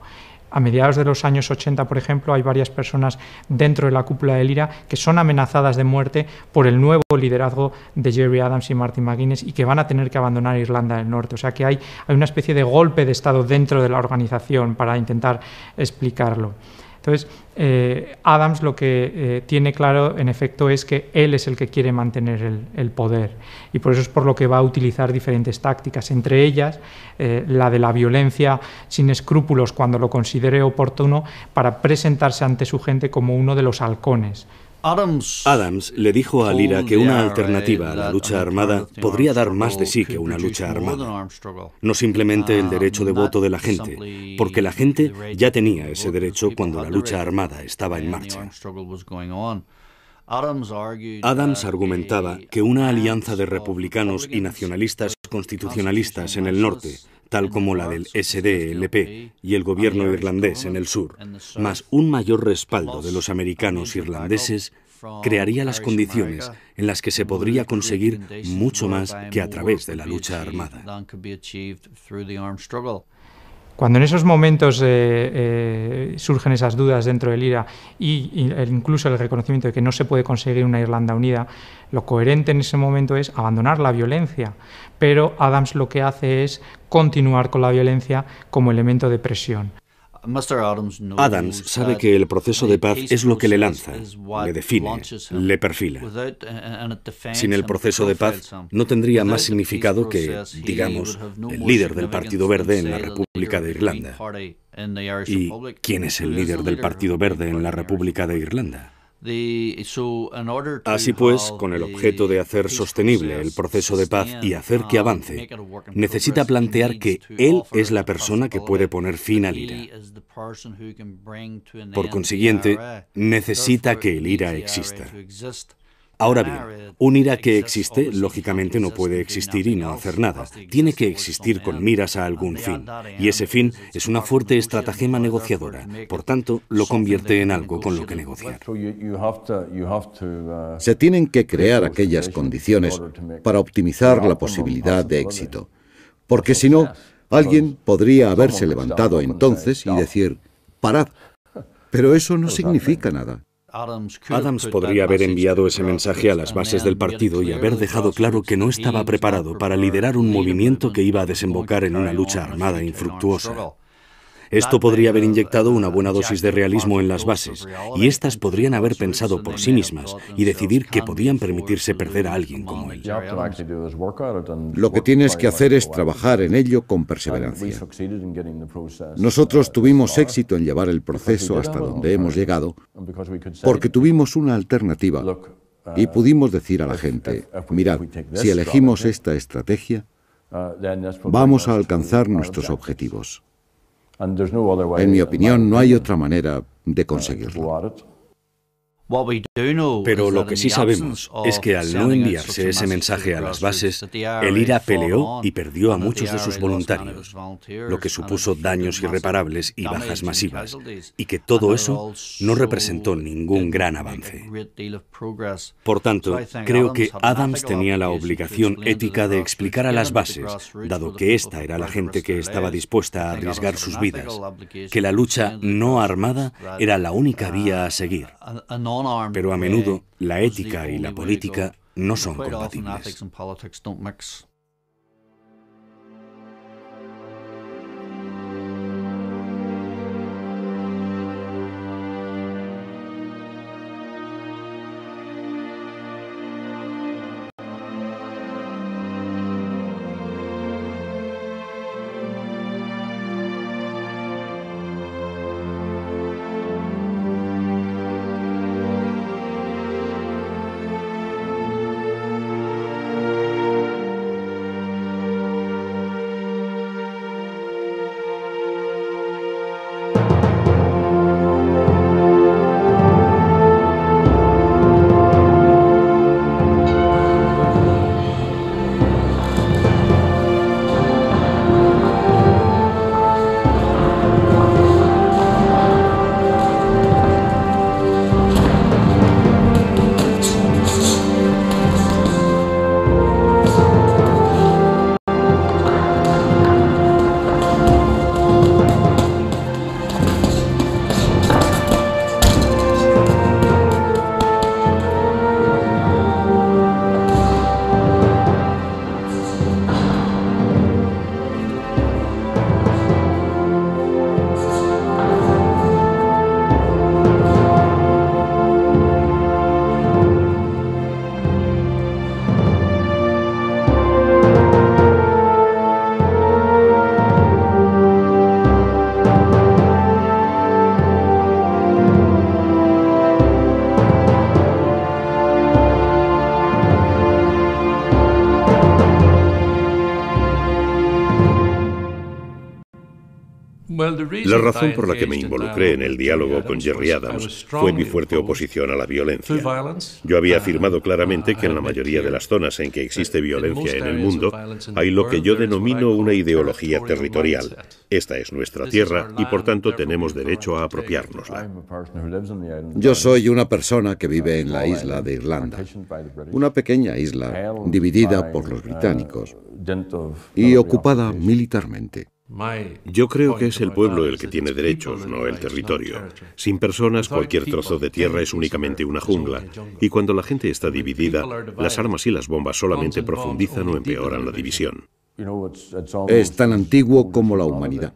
A mediados de los años 80, por ejemplo, hay varias personas dentro de la cúpula del IRA que son amenazadas de muerte por el nuevo liderazgo de Gerry Adams y Martin McGuinness y que van a tener que abandonar Irlanda del Norte. O sea que hay una especie de golpe de Estado dentro de la organización para intentar explicarlo. Entonces, Adams lo que tiene claro, en efecto, es que él es el que quiere mantener el poder, y por eso es por lo que va a utilizar diferentes tácticas, entre ellas la de la violencia sin escrúpulos cuando lo considere oportuno, para presentarse ante su gente como uno de los halcones. Adams le dijo al IRA que una alternativa a la lucha armada podría dar más de sí que una lucha armada. No simplemente el derecho de voto de la gente, porque la gente ya tenía ese derecho cuando la lucha armada estaba en marcha. Adams argumentaba que una alianza de republicanos y nacionalistas constitucionalistas en el norte, tal como la del SDLP y el gobierno irlandés en el sur, más un mayor respaldo de los americanos irlandeses, crearía las condiciones en las que se podría conseguir mucho más que a través de la lucha armada. Cuando en esos momentos surgen esas dudas dentro del IRA y incluso el reconocimiento de que no se puede conseguir una Irlanda unida, lo coherente en ese momento es abandonar la violencia, pero Adams lo que hace es continuar con la violencia como elemento de presión. Adams sabe que el proceso de paz es lo que le lanza, le define, le perfila. Sin el proceso de paz no tendría más significado que, digamos, el líder del Partido Verde en la República de Irlanda. ¿Y quién es el líder del Partido Verde en la República de Irlanda? Así pues, con el objeto de hacer sostenible el proceso de paz y hacer que avance, necesita plantear que él es la persona que puede poner fin al IRA. Por consiguiente, necesita que el IRA exista. Ahora bien, un IRA que existe, lógicamente no puede existir y no hacer nada. Tiene que existir con miras a algún fin. Y ese fin es una fuerte estratagema negociadora. Por tanto, lo convierte en algo con lo que negociar. Se tienen que crear aquellas condiciones para optimizar la posibilidad de éxito. Porque si no, alguien podría haberse levantado entonces y decir, parad. Pero eso no significa nada. Adams podría haber enviado ese mensaje a las bases del partido y haber dejado claro que no estaba preparado para liderar un movimiento que iba a desembocar en una lucha armada infructuosa. Esto podría haber inyectado una buena dosis de realismo en las bases, y éstas podrían haber pensado por sí mismas y decidir que podían permitirse perder a alguien como él. Lo que tienes que hacer es trabajar en ello con perseverancia. Nosotros tuvimos éxito en llevar el proceso hasta donde hemos llegado porque tuvimos una alternativa y pudimos decir a la gente, mirad, si elegimos esta estrategia, vamos a alcanzar nuestros objetivos. En mi opinión, no hay otra manera de conseguirlo. Pero lo que sí sabemos es que al no enviarse ese mensaje a las bases, el IRA peleó y perdió a muchos de sus voluntarios, lo que supuso daños irreparables y bajas masivas, y que todo eso no representó ningún gran avance. Por tanto, creo que Adams tenía la obligación ética de explicar a las bases, dado que esta era la gente que estaba dispuesta a arriesgar sus vidas, que la lucha no armada era la única vía a seguir. Pero a menudo la ética y la política no son compatibles. La razón por la que me involucré en el diálogo con Gerry Adams fue mi fuerte oposición a la violencia. Yo había afirmado claramente que en la mayoría de las zonas en que existe violencia en el mundo hay lo que yo denomino una ideología territorial. Esta es nuestra tierra y por tanto tenemos derecho a apropiárnosla. Yo soy una persona que vive en la isla de Irlanda, una pequeña isla dividida por los británicos y ocupada militarmente. Yo creo que es el pueblo el que tiene derechos, no el territorio. Sin personas, cualquier trozo de tierra es únicamente una jungla. Y cuando la gente está dividida, las armas y las bombas solamente profundizan o empeoran la división. Es tan antiguo como la humanidad.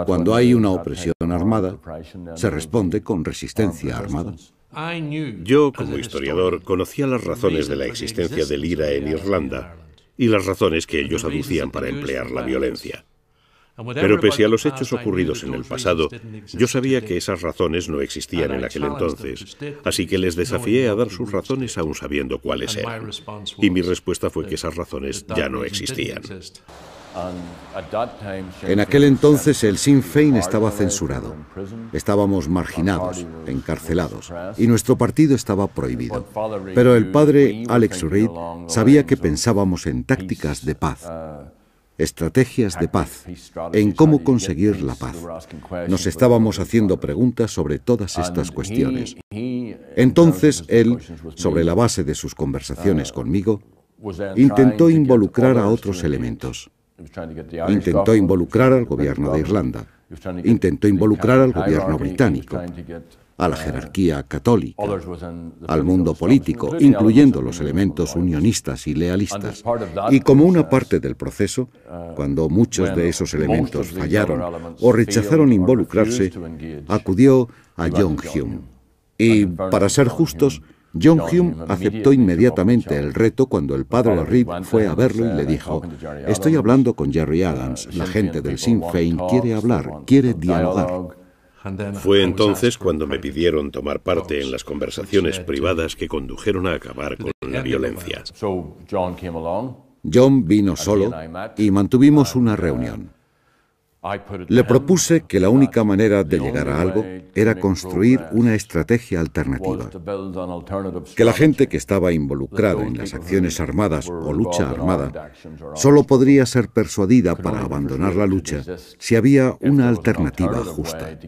Cuando hay una opresión armada, se responde con resistencia armada. Yo, como historiador, conocía las razones de la existencia del IRA en Irlanda y las razones que ellos aducían para emplear la violencia. Pero pese a los hechos ocurridos en el pasado, yo sabía que esas razones no existían en aquel entonces, así que les desafié a dar sus razones aún sabiendo cuáles eran. Y mi respuesta fue que esas razones ya no existían. En aquel entonces el Sinn Féin estaba censurado. Estábamos marginados, encarcelados, y nuestro partido estaba prohibido. Pero el padre Alex Reid sabía que pensábamos en tácticas de paz, estrategias de paz, en cómo conseguir la paz. Nos estábamos haciendo preguntas sobre todas estas cuestiones. Entonces él, sobre la base de sus conversaciones conmigo, intentó involucrar a otros elementos. Intentó involucrar al gobierno de Irlanda, intentó involucrar al gobierno británico, a la jerarquía católica, al mundo político, incluyendo los elementos unionistas y lealistas. Y como una parte del proceso, cuando muchos de esos elementos fallaron o rechazaron involucrarse, acudió a John Hume. Y, para ser justos, John Hume aceptó inmediatamente el reto cuando el padre Reid fue a verlo y le dijo: «Estoy hablando con Gerry Adams, la gente del Sinn Féin quiere hablar, quiere dialogar». Fue entonces cuando me pidieron tomar parte en las conversaciones privadas que condujeron a acabar con la violencia. John vino solo y mantuvimos una reunión. Le propuse que la única manera de llegar a algo era construir una estrategia alternativa, que la gente que estaba involucrada en las acciones armadas o lucha armada solo podría ser persuadida para abandonar la lucha si había una alternativa justa.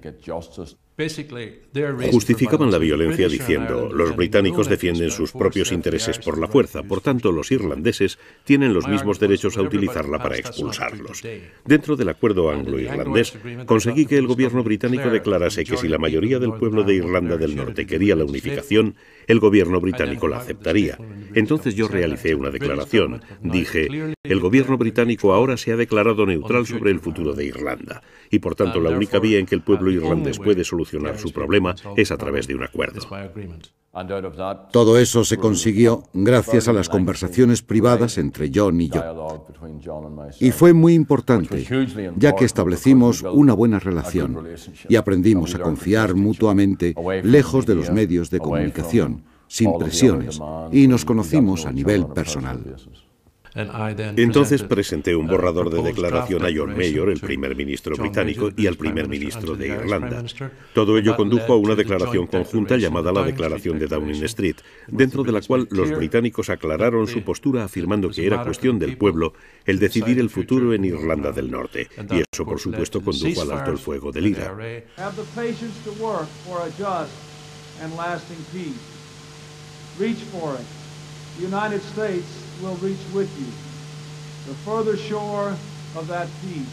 Justificaban la violencia diciendo: los británicos defienden sus propios intereses por la fuerza, por tanto los irlandeses tienen los mismos derechos a utilizarla para expulsarlos. Dentro del acuerdo anglo-irlandés, conseguí que el gobierno británico declarase que si la mayoría del pueblo de Irlanda del Norte quería la unificación, el gobierno británico la aceptaría. Entonces yo realicé una declaración. Dije: el gobierno británico ahora se ha declarado neutral sobre el futuro de Irlanda, y por tanto la única vía en que el pueblo irlandés puede solucionar su problema es a través de un acuerdo. Todo eso se consiguió gracias a las conversaciones privadas entre John y yo. Y fue muy importante, ya que establecimos una buena relación y aprendimos a confiar mutuamente lejos de los medios de comunicación, sin presiones, y nos conocimos a nivel personal. Entonces presenté un borrador de declaración a John Major, el primer ministro británico, y al primer ministro de Irlanda. Todo ello condujo a una declaración conjunta llamada la Declaración de Downing Street, dentro de la cual los británicos aclararon su postura afirmando que era cuestión del pueblo el decidir el futuro en Irlanda del Norte, y eso por supuesto condujo al alto el fuego del IRA. Will reach with you. The further shore of that peace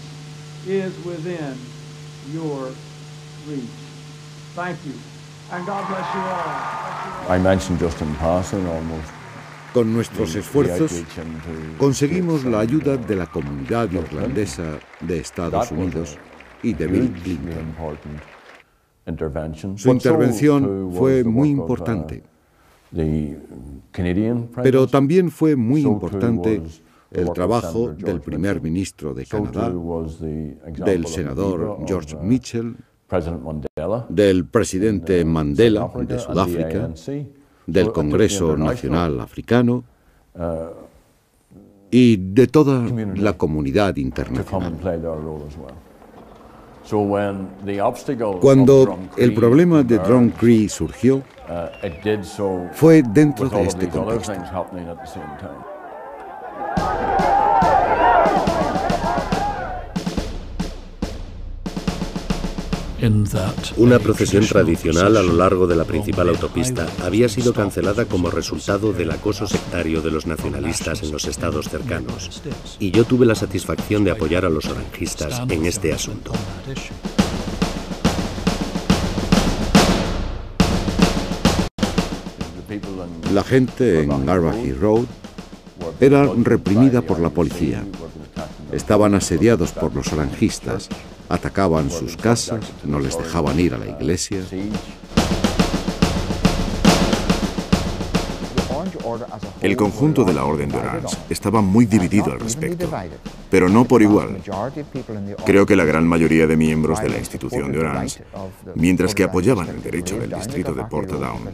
is within your reach. Thank you, and God bless you all. I mentioned just in passing almost. Con nuestros esfuerzos conseguimos la ayuda de la comunidad irlandesa de Estados Unidos y de Bill Clinton. Su intervención fue muy importante. Pero también fue muy importante el trabajo del primer ministro de Canadá, del senador George Mitchell, del presidente Mandela de Sudáfrica, del Congreso Nacional Africano y de toda la comunidad internacional. Cuando el problema de Drum Cree surgió, fue dentro de este contexto. Una procesión tradicional a lo largo de la principal autopista había sido cancelada como resultado del acoso sectario de los nacionalistas en los estados cercanos, y yo tuve la satisfacción de apoyar a los orangistas en este asunto. La gente en Arbahy Road era reprimida por la policía. Estaban asediados por los orangistas, atacaban sus casas, no les dejaban ir a la iglesia. El conjunto de la Orden de Orange estaba muy dividido al respecto, pero no por igual. Creo que la gran mayoría de miembros de la institución de Orange, mientras que apoyaban el derecho del distrito de Portadown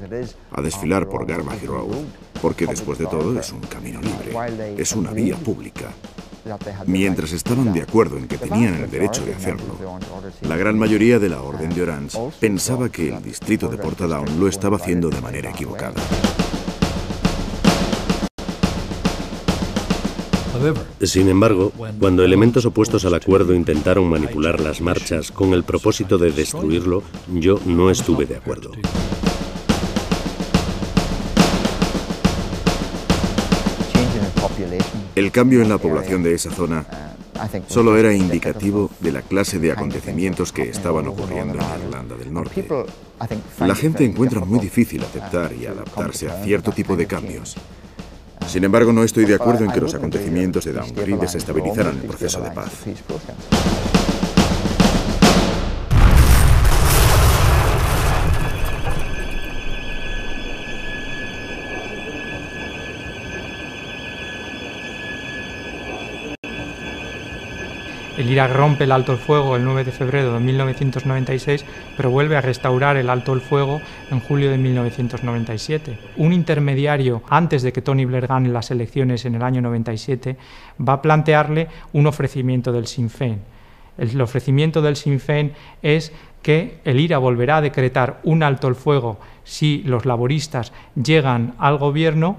a desfilar por Garbahy Road, porque después de todo es un camino libre, es una vía pública. Mientras estaban de acuerdo en que tenían el derecho de hacerlo, la gran mayoría de la Orden de Orange pensaba que el distrito de Portadown lo estaba haciendo de manera equivocada. Sin embargo, cuando elementos opuestos al acuerdo intentaron manipular las marchas con el propósito de destruirlo, yo no estuve de acuerdo. El cambio en la población de esa zona solo era indicativo de la clase de acontecimientos que estaban ocurriendo en Irlanda del Norte. La gente encuentra muy difícil aceptar y adaptarse a cierto tipo de cambios. Sin embargo, no estoy de acuerdo en que los acontecimientos de Down Creek desestabilizaran el proceso de paz. El Irak rompe el alto el fuego el 9 de febrero de 1996, pero vuelve a restaurar el alto el fuego en julio de 1997. Un intermediario, antes de que Tony Blair gane las elecciones en el año 97, va a plantearle un ofrecimiento del Sinn Féin. El ofrecimiento del Sinn Féin es que el IRA volverá a decretar un alto el fuego si los laboristas llegan al gobierno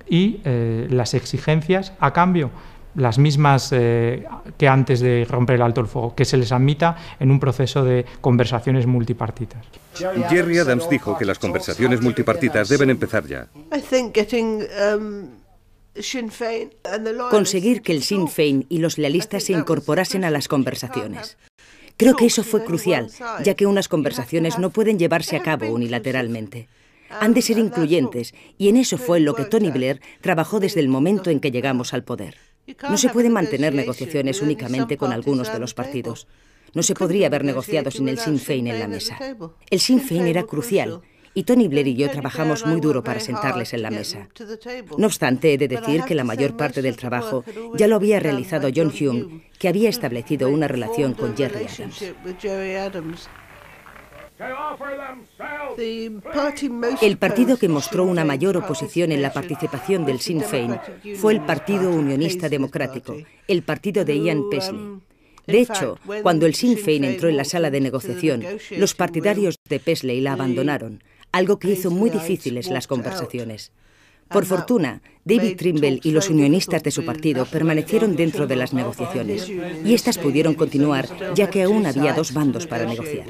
y las exigencias a cambio las mismas que antes de romper el alto el fuego, que se les admita en un proceso de conversaciones multipartitas. Gerry Adams dijo que las conversaciones multipartitas deben empezar ya. Conseguir que el Sinn Féin y los lealistas se incorporasen a las conversaciones. Creo que eso fue crucial, ya que unas conversaciones no pueden llevarse a cabo unilateralmente. Han de ser incluyentes, y en eso fue en lo que Tony Blair trabajó desde el momento en que llegamos al poder. No se pueden mantener negociaciones únicamente con algunos de los partidos. No se podría haber negociado sin el Sinn Féin en la mesa. El Sinn Féin era crucial, y Tony Blair y yo trabajamos muy duro para sentarles en la mesa. No obstante, he de decir que la mayor parte del trabajo ya lo había realizado John Hume, que había establecido una relación con Gerry Adams. El partido que mostró una mayor oposición en la participación del Sinn Féin fue el Partido Unionista Democrático, el partido de Ian Paisley. De hecho, cuando el Sinn Féin entró en la sala de negociación, los partidarios de Paisley la abandonaron, algo que hizo muy difíciles las conversaciones. Por fortuna, David Trimble y los unionistas de su partido permanecieron dentro de las negociaciones, y éstas pudieron continuar ya que aún había dos bandos para negociar.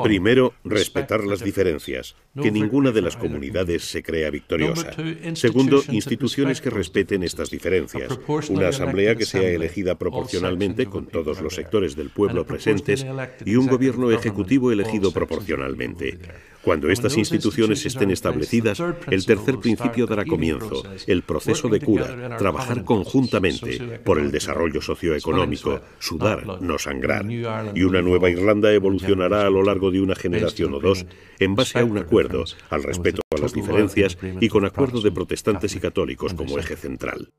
Primero, respetar las diferencias, que ninguna de las comunidades se crea victoriosa. Segundo, instituciones que respeten estas diferencias. Una asamblea que sea elegida proporcionalmente con todos los sectores del pueblo presentes y un gobierno ejecutivo elegido proporcionalmente. Cuando estas instituciones estén establecidas, el tercer principio dará comienzo, el proceso de cura, trabajar conjuntamente por el desarrollo socioeconómico, sudar, no sangrar. Y una nueva Irlanda evolucionará a lo largo de una generación o dos en base a un acuerdo, al respeto a las diferencias y con acuerdo de protestantes y católicos como eje central.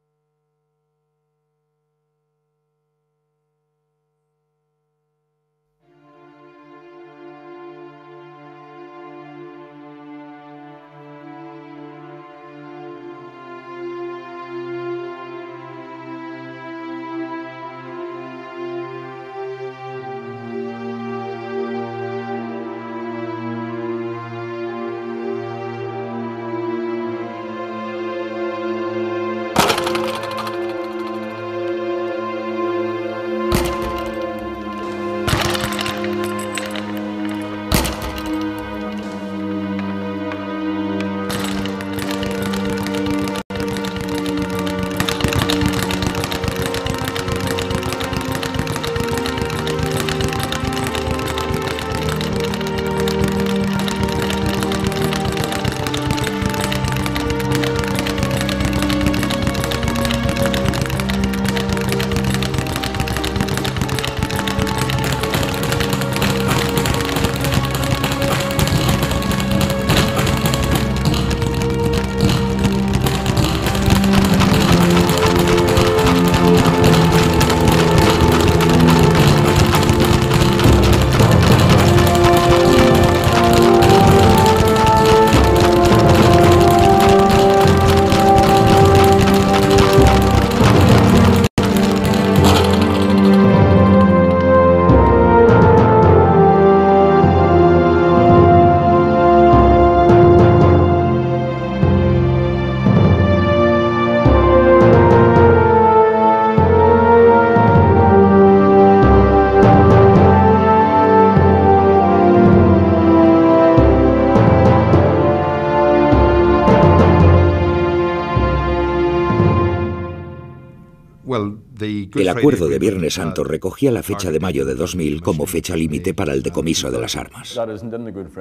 El acuerdo de Viernes Santo recogía la fecha de mayo de 2000 como fecha límite para el decomiso de las armas.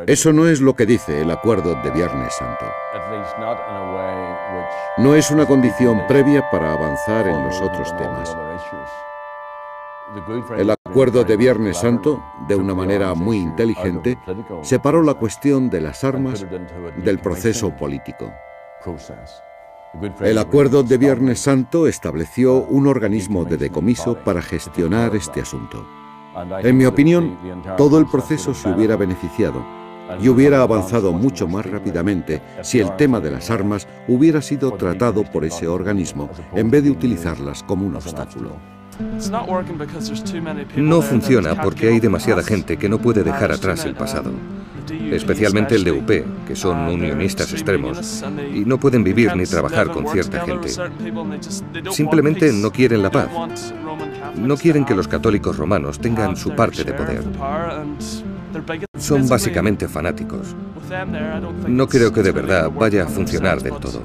Eso no es lo que dice el acuerdo de Viernes Santo. No es una condición previa para avanzar en los otros temas. El acuerdo de Viernes Santo, de una manera muy inteligente, separó la cuestión de las armas del proceso político. El acuerdo de Viernes Santo estableció un organismo de decomiso para gestionar este asunto. En mi opinión, todo el proceso se hubiera beneficiado y hubiera avanzado mucho más rápidamente si el tema de las armas hubiera sido tratado por ese organismo en vez de utilizarlas como un obstáculo. No funciona porque hay demasiada gente que no puede dejar atrás el pasado, especialmente el DUP, que son unionistas extremos y no pueden vivir ni trabajar con cierta gente. Simplemente no quieren la paz. No quieren que los católicos romanos tengan su parte de poder. Son básicamente fanáticos. No creo que de verdad vaya a funcionar del todo.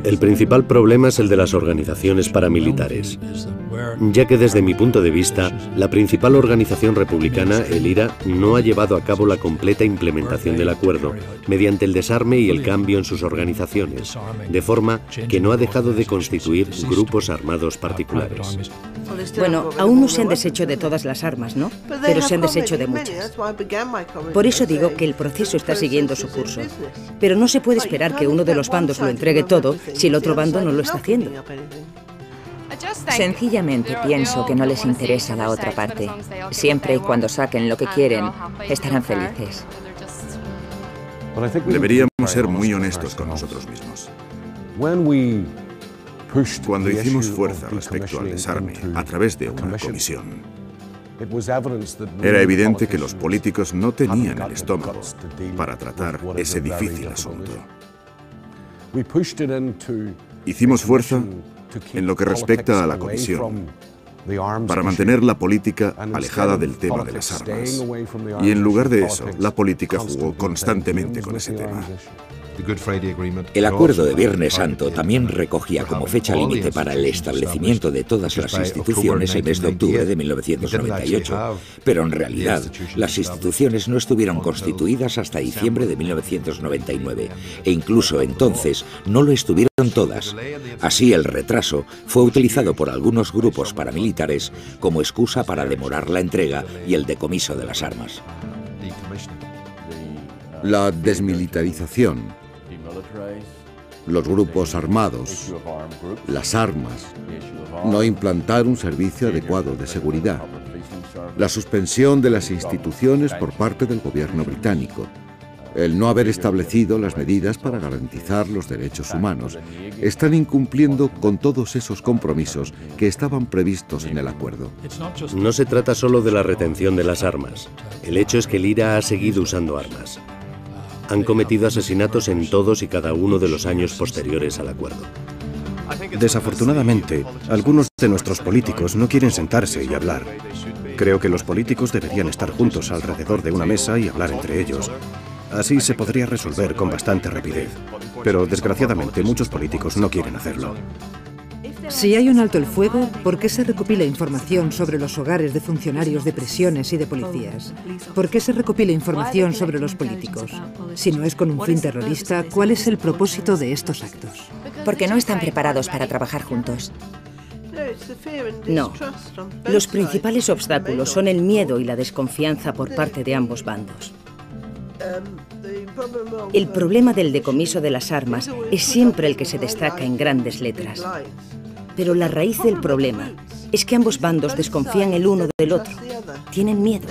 El principal problema es el de las organizaciones paramilitares, ya que desde mi punto de vista, la principal organización republicana, el IRA, no ha llevado a cabo la completa implementación del acuerdo mediante el desarme y el cambio en sus organizaciones, de forma que no ha dejado de constituir grupos armados particulares. Bueno, aún no se han deshecho de todas las armas, ¿no? Pero se han deshecho de muchas. Por eso digo que el proceso está siguiendo su curso. Pero no se puede esperar que uno de los bandos lo entregue todo si el otro bando no lo está haciendo. Sencillamente pienso que no les interesa la otra parte. Siempre y cuando saquen lo que quieren, estarán felices. Deberíamos ser muy honestos con nosotros mismos. Cuando hicimos fuerza respecto al desarme a través de una comisión, era evidente que los políticos no tenían el estómago para tratar ese difícil asunto. Hicimos fuerza en lo que respecta a la comisión, para mantener la política alejada del tema de las armas. Y en lugar de eso, la política jugó constantemente con ese tema. El acuerdo de Viernes Santo también recogía como fecha límite para el establecimiento de todas las instituciones el mes de octubre de 1998, pero en realidad las instituciones no estuvieron constituidas hasta diciembre de 1999, e incluso entonces no lo estuvieron todas. Así, el retraso fue utilizado por algunos grupos paramilitares como excusa para demorar la entrega y el decomiso de las armas. La desmilitarización, los grupos armados, las armas, no implantar un servicio adecuado de seguridad, la suspensión de las instituciones por parte del gobierno británico, el no haber establecido las medidas para garantizar los derechos humanos, están incumpliendo con todos esos compromisos que estaban previstos en el acuerdo. No se trata solo de la retención de las armas. El hecho es que el IRA ha seguido usando armas. Han cometido asesinatos en todos y cada uno de los años posteriores al acuerdo. Desafortunadamente, algunos de nuestros políticos no quieren sentarse y hablar. Creo que los políticos deberían estar juntos alrededor de una mesa y hablar entre ellos. Así se podría resolver con bastante rapidez. Pero desgraciadamente muchos políticos no quieren hacerlo. Si hay un alto el fuego, ¿por qué se recopila información sobre los hogares de funcionarios de prisiones y de policías? ¿Por qué se recopila información sobre los políticos? Si no es con un fin terrorista, ¿cuál es el propósito de estos actos? Porque no están preparados para trabajar juntos. No. Los principales obstáculos son el miedo y la desconfianza por parte de ambos bandos. El problema del decomiso de las armas es siempre el que se destaca en grandes letras. Pero la raíz del problema es que ambos bandos desconfían el uno del otro. Tienen miedo.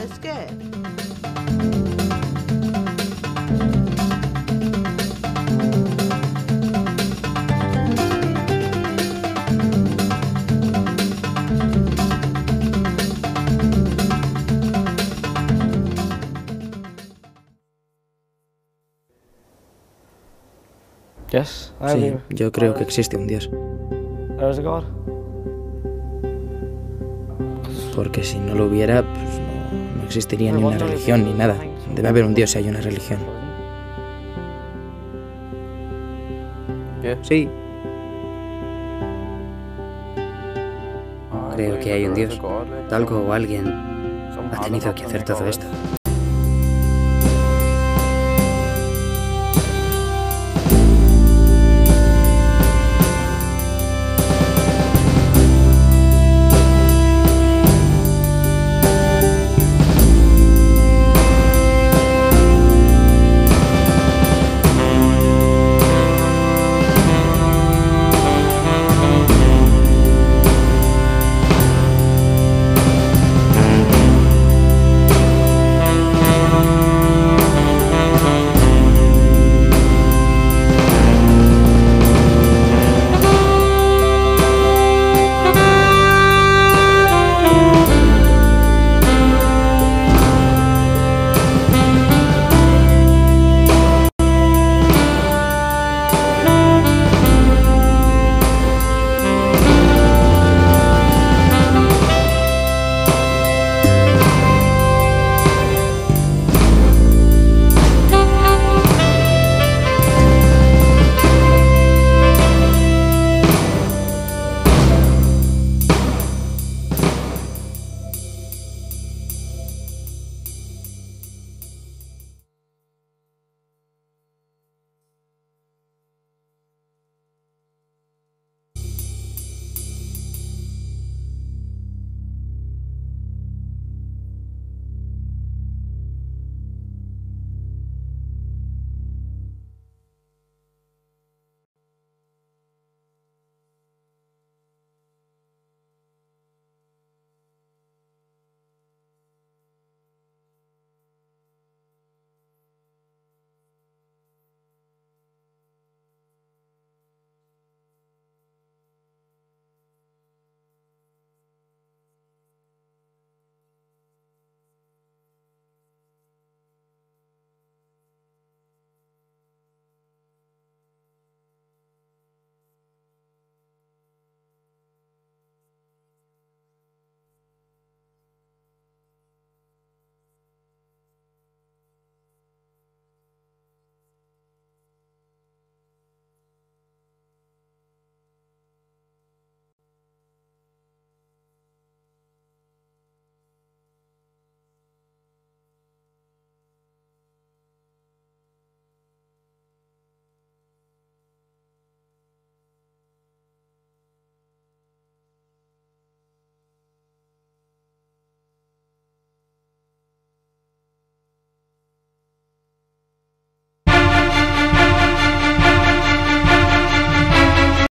Sí, yo creo que existe un Dios. Porque si no lo hubiera, pues no existiría ni una religión ni nada. Debe haber un Dios si hay una religión. Sí. Creo que hay un Dios. Algo o alguien ha tenido que hacer todo esto.